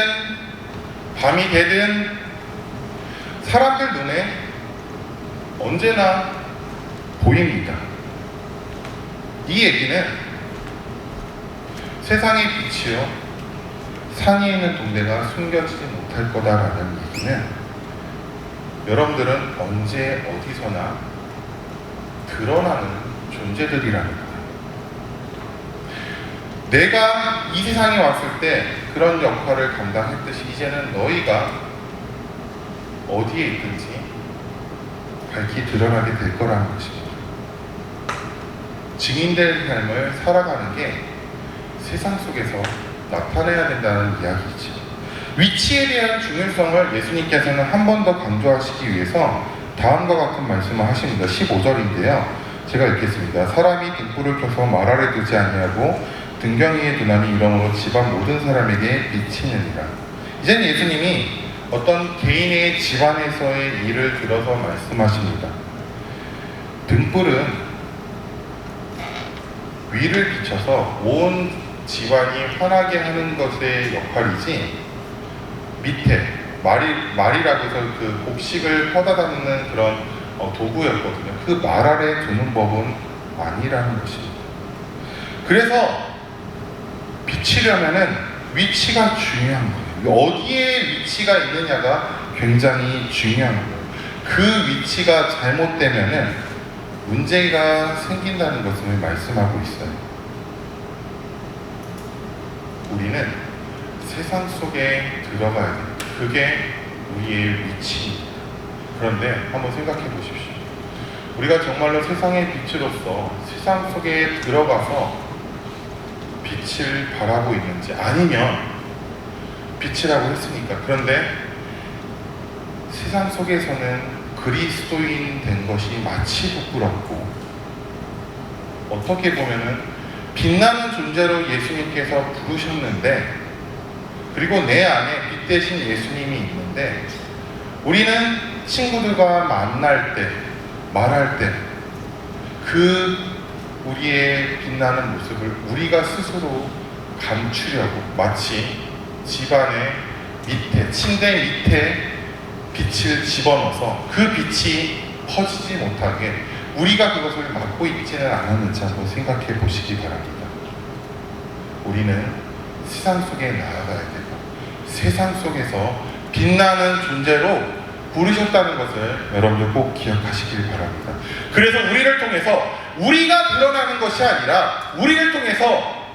밤이 되든 사람들 눈에 언제나 보입니다. 이 얘기는 세상의 빛이요 산 위에 있는 동네가 숨겨지지 못할 거다라는 얘기는, 여러분들은 언제 어디서나 드러나는 존재들이라는 거예요. 내가 이 세상에 왔을 때 그런 역할을 감당했듯이 이제는 너희가 어디에 있든지 밝히 드러나게 될 거라는 것입니다. 증인될 삶을 살아가는 게 세상 속에서 나타내야 된다는 이야기이죠. 위치에 대한 중요성을 예수님께서는 한 번 더 강조하시기 위해서 다음과 같은 말씀을 하십니다. 15절인데요. 제가 읽겠습니다. 사람이 등불을 켜서 말 아래 두지 아니하고 등경 위에 두나니 이러므로 집안 모든 사람에게 비치느니라. 이제는 예수님이 어떤 개인의 집안에서의 일을 들어서 말씀하십니다. 등불은 위를 비춰서 온 집안이 환하게 하는 것의 역할이지, 밑에 말이라고 해서 그 곡식을 퍼다 담는 그런 도구였거든요. 그 말 아래 두는 법은 아니라는 것입니다. 그래서 비치려면은 위치가 중요한 거예요. 어디에 위치가 있느냐가 굉장히 중요한 거예요. 그 위치가 잘못되면은 문제가 생긴다는 것을 말씀하고 있어요. 우리는 세상 속에 들어가야 돼요. 그게 우리의 위치입니다. 그런데 한번 생각해 보십시오. 우리가 정말로 세상의 빛으로서 세상 속에 들어가서 빛을 발하고 있는지, 아니면 빛이라고 했으니까, 그런데 세상 속에서는 그리스도인 된 것이 마치 부끄럽고, 어떻게 보면은 빛나는 존재로 예수님께서 부르셨는데, 그리고 내 안에 빛 대신 예수님이 있는데, 우리는 친구들과 만날 때, 말할 때 그 우리의 빛나는 모습을 우리가 스스로 감추려고 마치 집안의 밑에, 침대 밑에 빛을 집어넣어서 그 빛이 퍼지지 못하게 우리가 그것을 막고 있지는 않았는지 한번 생각해 보시기 바랍니다. 우리는 세상 속에 나아가야 되고 세상 속에서 빛나는 존재로 부르셨다는 것을 여러분들 꼭 기억하시길 바랍니다. 그래서 우리를 통해서 우리가 드러나는 것이 아니라 우리를 통해서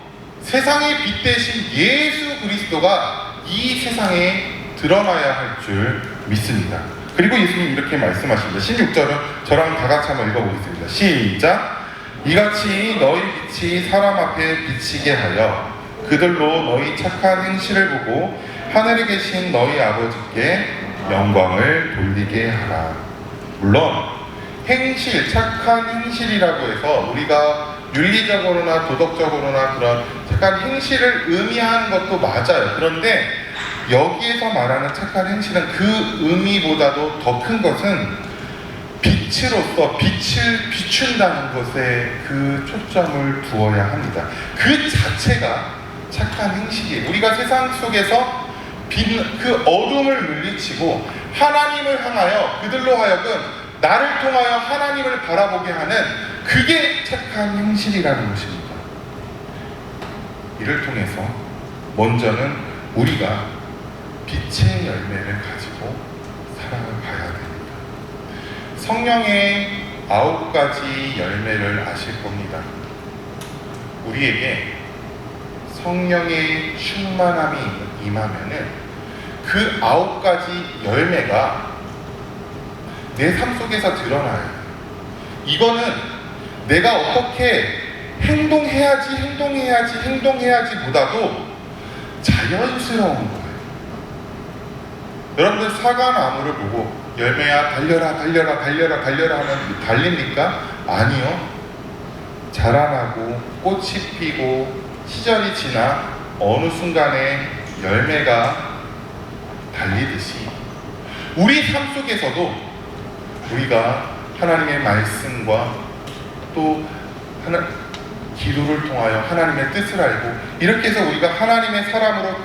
세상의 빛 대신 예수 그리스도가 이 세상에 드러나야 할 줄 믿습니다. 그리고 예수님 이렇게 말씀하십니다. 16절은 저랑 다 같이 한번 읽어보겠습니다. 시작! 이같이 너희 빛이 사람 앞에 비치게 하여 그들로 너희 착한 행실을 보고 하늘에 계신 너희 아버지께 영광을 돌리게 하라. 물론 행실, 착한 행실이라고 해서 우리가 윤리적으로나 도덕적으로나 그런 착한 행실을 의미하는 것도 맞아요. 그런데 여기에서 말하는 착한 행실은 그 의미보다도 더 큰 것은 빛으로서 빛을 비춘다는 것에 그 초점을 두어야 합니다. 그 자체가 착한 행실이에요. 우리가 세상 속에서 그 어둠을 물리치고 하나님을 향하여 그들로 하여금 나를 통하여 하나님을 바라보게 하는 그게 착한 행실이라는 것입니다. 이를 통해서 먼저는 우리가 빛의 열매를 가지고 살아가야 됩니다. 성령의 9가지 열매를 아실 겁니다. 우리에게 성령의 충만함이 임하면은 그 9가지 열매가 내 삶 속에서 드러나요. 이거는 내가 어떻게 행동해야지 보다도 자연스러운 거예요. 여러분들 사과나무를 보고 열매야 달려라 하면 달립니까? 아니요. 자라나고 꽃이 피고 시절이 지나 어느 순간에 열매가 달리듯이 우리 삶 속에서도 우리가 하나님의 말씀과 또 기도를 통하여 하나님의 뜻을 알고 이렇게 해서 우리가 하나님의 사람으로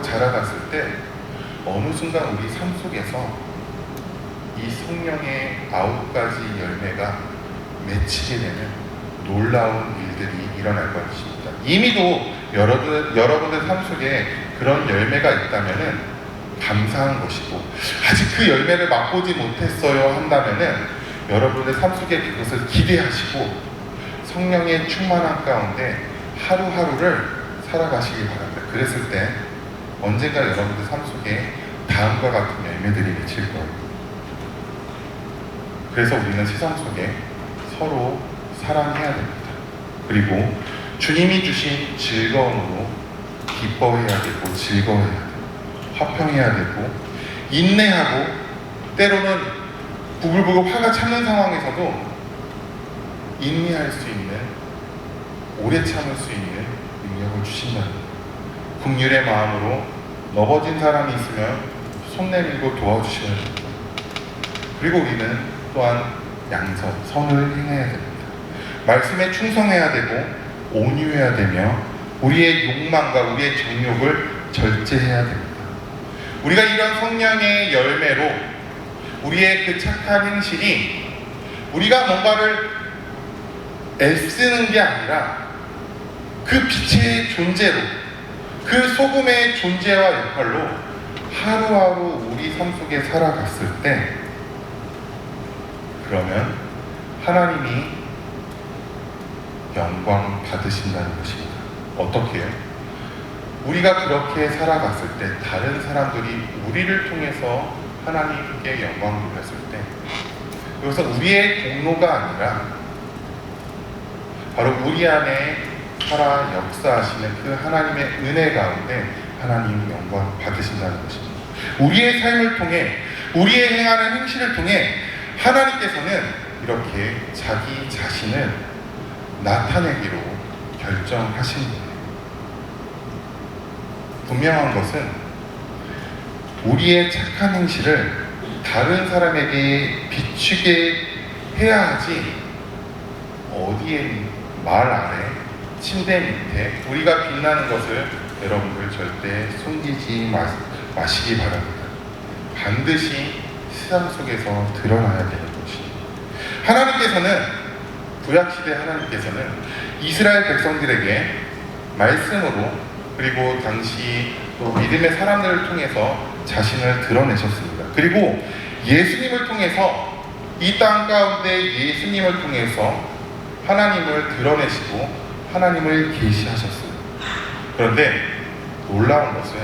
자라갔을 때 어느 순간 우리 삶 속에서 이 성령의 9가지 열매가 맺히게 되는 놀라운 일들이 일어날 것입니다. 이미도 여러분들 삶 속에 그런 열매가 있다면은 감사한 것이고, 아직 그 열매를 맛보지 못했어요 한다면은 여러분의 삶 속에 그것을 기대하시고 성령의 충만함 가운데 하루하루를 살아가시기 바랍니다. 그랬을 때 언젠가 여러분들 삶 속에 다음과 같은 열매들이 맺힐 거예요. 그래서 우리는 세상 속에 서로 사랑해야 됩니다. 그리고 주님이 주신 즐거움으로 기뻐해야 되고 즐거워해야 되고 화평해야 되고 인내하고 때로는 부글부글 화가 차는 상황에서도 인내할 수 있는, 오래 참을 수 있는 능력을 주신다는 거예요. 긍휼의 마음으로 넘어진 사람이 있으면 손 내밀고 도와주셔야 됩니다. 그리고 우리는 또한 양선, 선을 행해야 됩니다. 말씀에 충성해야 되고 온유해야 되며 우리의 욕망과 우리의 정욕을 절제해야 됩니다. 우리가 이런 성령의 열매로 우리의 그 착한 행실이 우리가 뭔가를 애쓰는 게 아니라 그 빛의 존재로, 그 소금의 존재와 역할로 하루하루 우리 삶 속에 살아갔을 때, 그러면 하나님이 영광 받으신다는 것입니다. 어떻게요? 우리가 그렇게 살아갔을 때 다른 사람들이 우리를 통해서 하나님께 영광 돌렸을 때, 그것은 우리의 공로가 아니라 바로 우리 안에 살아 역사하시는 그 하나님의 은혜 가운데 하나님 영광 받으신다는 것입니다. 우리의 삶을 통해, 우리의 행하는 행실을 통해 하나님께서는 이렇게 자기 자신을 나타내기로 결정하신 거예요. 분명한 것은 우리의 착한 행실을 다른 사람에게 비추게 해야 하지, 어디에 말 아래 침대 밑에 우리가 빛나는 것을 여러분들 절대 숨기지 마시기 바랍니다. 반드시 세상 속에서 드러나야 되는 것입니다. 하나님께서는, 구약시대 하나님께서는 이스라엘 백성들에게 말씀으로, 그리고 당시 또 믿음의 사람들을 통해서 자신을 드러내셨습니다. 그리고 예수님을 통해서 이 땅 가운데 예수님을 통해서 하나님을 드러내시고 하나님을 계시하셨어요. 그런데 놀라운 것은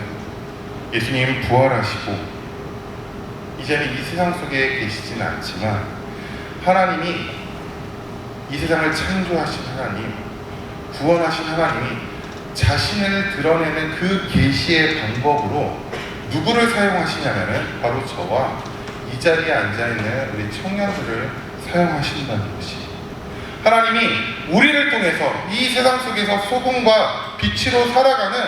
예수님 부활하시고 이제는 이 세상 속에 계시지는 않지만 하나님이 이 세상을 창조하신 하나님, 구원하신 하나님이 자신을 드러내는 그 계시의 방법으로 누구를 사용하시냐면은 바로 저와 이 자리에 앉아있는 우리 청년들을 사용하신다는 것이, 하나님이 우리를 통해서 이 세상 속에서 소금과 빛으로 살아가는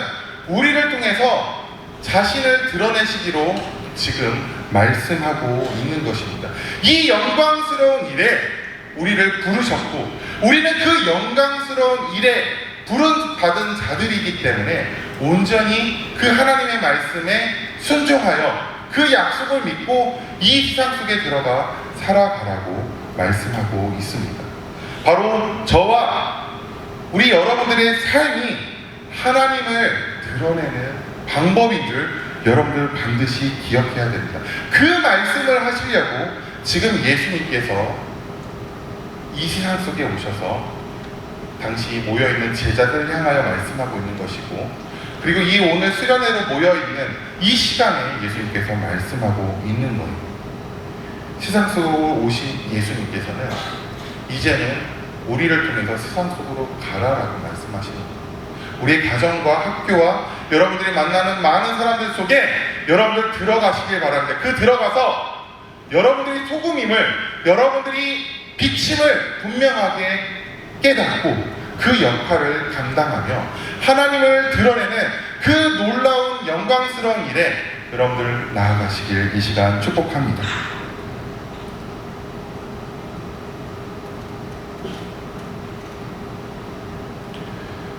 우리를 통해서 자신을 드러내시기로 지금 말씀하고 있는 것입니다. 이 영광스러운 일에 우리를 부르셨고 우리는 그 영광스러운 일에 부름받은 자들이기 때문에 온전히 그 하나님의 말씀에 순종하여 그 약속을 믿고 이 세상 속에 들어가 살아가라고 말씀하고 있습니다. 바로 저와 우리 여러분들의 삶이 하나님을 드러내는 방법인 줄 여러분들 반드시 기억해야 됩니다. 그 말씀을 하시려고 지금 예수님께서 이 세상 속에 오셔서 당시 모여있는 제자들을 향하여 말씀하고 있는 것이고, 그리고 이 오늘 수련회로 모여있는 이 시간에 예수님께서 말씀하고 있는 거예요. 세상 속으로 오신 예수님께서는 이제는 우리를 통해서 세상 속으로 가라라고 말씀하시는 거예요. 우리의 가정과 학교와 여러분들이 만나는 많은 사람들 속에 여러분들 들어가시길 바랍니다. 그 들어가서 여러분들이 소금임을, 여러분들이 빛임을 분명하게 깨닫고 그 역할을 감당하며 하나님을 드러내는 그 놀라운 영광스러운 일에 여러분들 나아가시길 이 시간 축복합니다.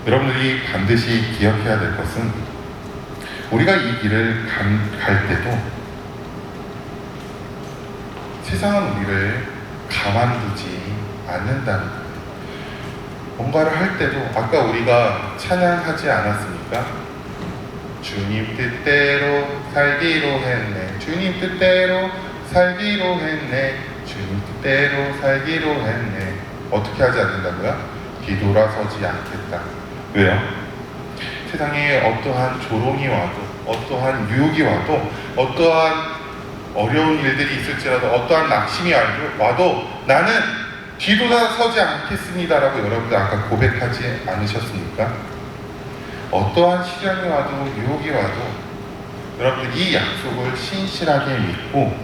여러분들이 반드시 기억해야 될 것은 우리가 이 길을 갈 때도 세상은 우리를 가만두지 않는다는 거예요. 뭔가를 할 때도 아까 우리가 찬양하지 않았습니까? 주님 뜻대로 살기로 했네, 주님 뜻대로 살기로 했네, 주님 뜻대로 살기로 했네. 어떻게 하지 않는다고요? 뒤돌아서지 않겠다. 왜요? 세상에 어떠한 조롱이 와도, 어떠한 유혹이 와도, 어떠한 어려운 일들이 있을지라도, 어떠한 낙심이 와도 나는 뒤돌아서지 않겠습니다라고 여러분들 아까 고백하지 않으셨습니까? 어떠한 시련이 와도 유혹이 와도 여러분들 이 약속을 신실하게 믿고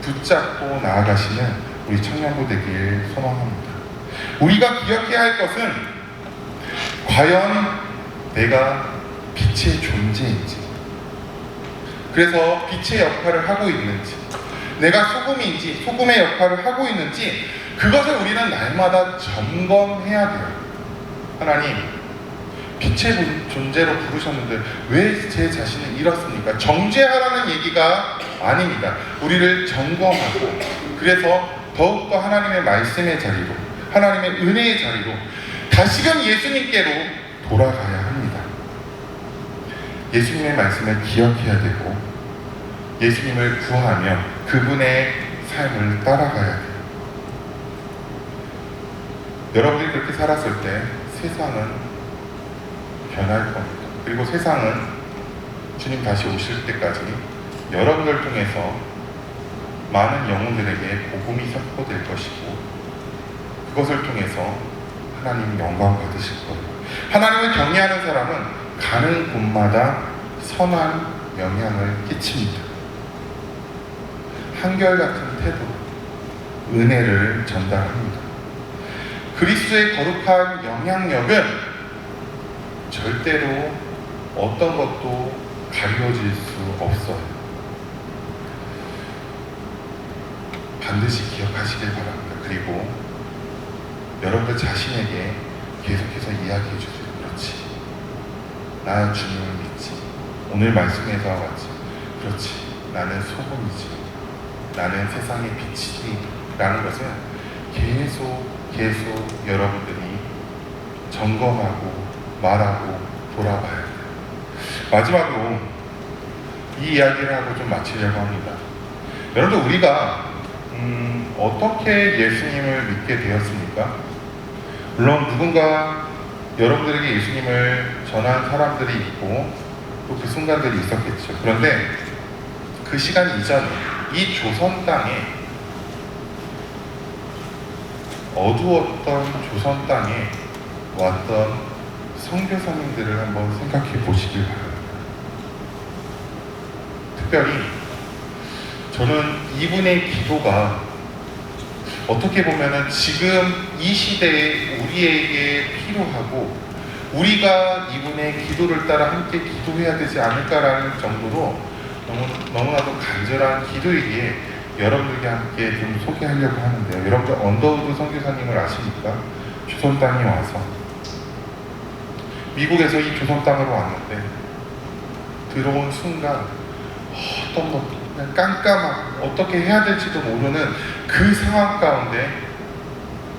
붙잡고 나아가시는 우리 청년부 되길 소망합니다. 우리가 기억해야 할 것은 과연 내가 빛의 존재인지, 그래서 빛의 역할을 하고 있는지, 내가 소금인지 소금의 역할을 하고 있는지, 그것을 우리는 날마다 점검해야 돼요. 하나님, 빛의 존재로 부르셨는데 왜 제 자신을 잃었습니까? 정죄하라는 얘기가 아닙니다. 우리를 점검하고, 그래서 더욱더 하나님의 말씀의 자리로, 하나님의 은혜의 자리로 다시금 예수님께로 돌아가야 합니다. 예수님의 말씀을 기억해야 되고 예수님을 구하며 그분의 삶을 따라가야 돼요. 여러분들이 그렇게 살았을 때 세상은 변할 겁니다. 그리고 세상은 주님 다시 오실 때까지 여러분들 통해서 많은 영혼들에게 복음이 선포될 것이고, 그것을 통해서 하나님 영광 받으실 거예요. 하나님을 경외하는 사람은 가는 곳마다 선한 영향을 끼칩니다. 한결같은 태도, 은혜를 전달합니다. 그리스도의 거룩한 영향력은 절대로 어떤 것도 가려질 수 없어요. 반드시 기억하시길 바랍니다. 그리고 여러분들 자신에게 계속해서 이야기해 주세요. 그렇지, 나는 주님을 믿지. 오늘 말씀에서와 같이, 그렇지, 나는 소금이지, 나는 세상의 빛이지 라는 것은 계속 여러분들이 점검하고 말하고 돌아봐야 돼요. 마지막으로 이 이야기를 하고 좀 마치려고 합니다. 여러분들 우리가 어떻게 예수님을 믿게 되었습니까? 물론 누군가 여러분들에게 예수님을 전한 사람들이 있고 또 그 순간들이 있었겠죠. 그런데 그 시간 이전에 이 조선 땅에 어두웠던 조선 땅에 왔던 선교사님들을 한번 생각해 보시길 바랍니다. 특별히 저는 이분의 기도가 어떻게 보면은 지금 이 시대에 우리에게 필요하고 우리가 이분의 기도를 따라 함께 기도해야 되지 않을까라는 정도로 너무나도 간절한 기도이기에 여러분들께 함께 좀 소개하려고 하는데요. 여러분들 언더우드 선교사님을 아십니까? 조선 땅에 와서 미국에서 이 조선 땅으로 왔는데 들어온 순간 어떤 것 그냥 깜깜한 어떻게 해야 될지도 모르는 그 상황 가운데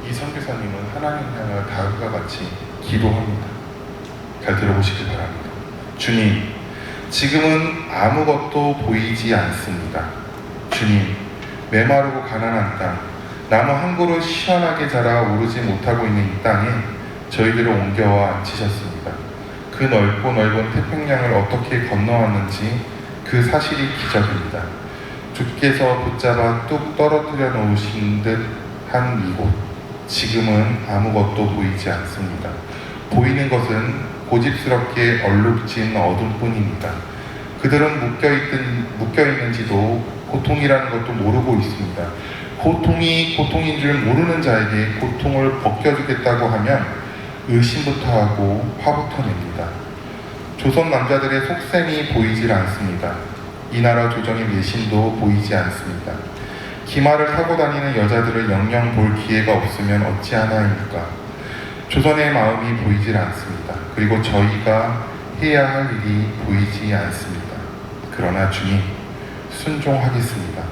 이 선교사님은 하나님 향해 다음과 같이 기도합니다. 잘 들어보시기 바랍니다. 주님, 지금은 아무것도 보이지 않습니다. 주님, 메마르고 가난한 땅, 나무 한 그루 시원하게 자라 오르지 못하고 있는 이 땅에 저희들을 옮겨와 앉히셨습니다. 그 넓고 넓은 태평양을 어떻게 건너왔는지 그 사실이 기적입니다. 주께서 붙잡아 뚝 떨어뜨려 놓으신 듯한 이곳, 지금은 아무것도 보이지 않습니다. 보이는 것은 고집스럽게 얼룩진 어둠뿐입니다. 그들은 묶여있는지도 고통이라는 것도 모르고 있습니다. 고통이 고통인 줄 모르는 자에게 고통을 벗겨주겠다고 하면 의심부터 하고 화부터 냅니다. 조선 남자들의 속셈이 보이질 않습니다. 이 나라 조정의 내심도 보이지 않습니다. 기마를 타고 다니는 여자들을 영영 볼 기회가 없으면 어찌하나입니까? 조선의 마음이 보이질 않습니다. 그리고 저희가 해야 할 일이 보이지 않습니다. 그러나 주님, 순종하겠습니다.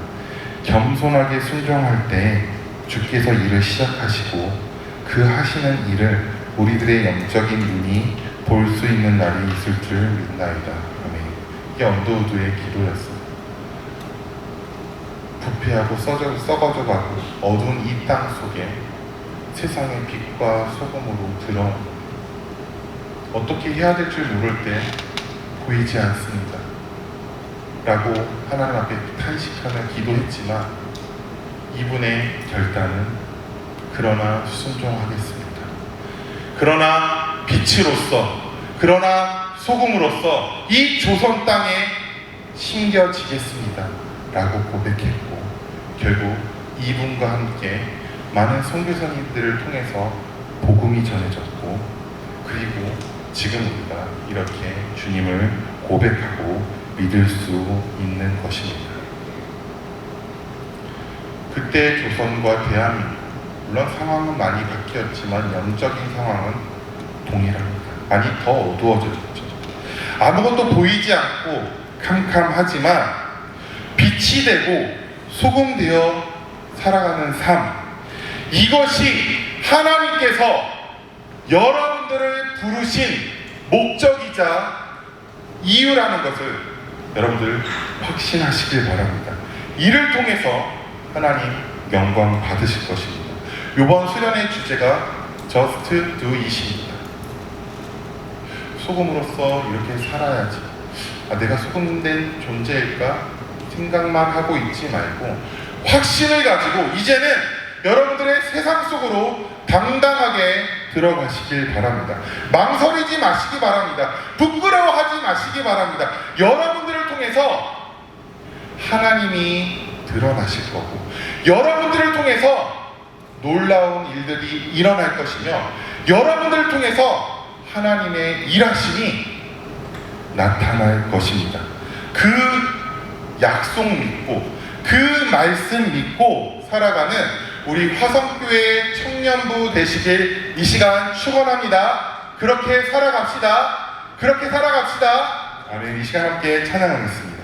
겸손하게 순종할 때 주께서 일을 시작하시고 그 하시는 일을 우리들의 영적인 눈이 볼 수 있는 날이 있을 줄 믿나이다. 아멘. 이게 언더우드의 기도였습니다. 부패하고 썩어져가고 어두운 이 땅 속에 세상의 빛과 소금으로 들어 어떻게 해야 될 줄 모를 때 보이지 않습니다. 라고 하나님 앞에 탄식하며 기도했지만 이분의 결단은 그러나 순종하겠습니다. 그러나 빛으로서, 그러나 소금으로서 이 조선 땅에 심겨지겠습니다. 라고 고백했고 결국 이분과 함께 많은 선교사님들을 통해서 복음이 전해졌고 그리고 지금 우리가 이렇게 주님을 고백하고 믿을 수 있는 것입니다. 그때 조선과 대한민국, 물론 상황은 많이 바뀌었지만 영적인 상황은 동일합니다. 많이 더 어두워졌죠. 아무것도 보이지 않고 캄캄하지만 빛이 되고 소금되어 살아가는 삶, 이것이 하나님께서 여러분들을 부르신 목적이자 이유라는 것을 여러분들 확신하시길 바랍니다. 이를 통해서 하나님 영광 받으실 것입니다. 이번 수련의 주제가 Just Do It입니다. 소금으로서 이렇게 살아야지. 내가 소금된 존재일까? 생각만 하고 있지 말고 확신을 가지고 이제는 여러분들의 세상 속으로 당당하게 들어가시길 바랍니다. 망설이지 마시기 바랍니다. 부끄러워하지 마시기 바랍니다. 여러분들을 통해서 하나님이 드러나실 거고 여러분들을 통해서 놀라운 일들이 일어날 것이며 여러분들을 통해서 하나님의 일하심이 나타날 것입니다. 그 약속 믿고 그 말씀 믿고 살아가는 우리 화성교회 청년부 되시길 이 시간 축원합니다. 그렇게 살아갑시다. 그렇게 살아갑시다. 아멘. 이 시간 함께 찬양하겠습니다.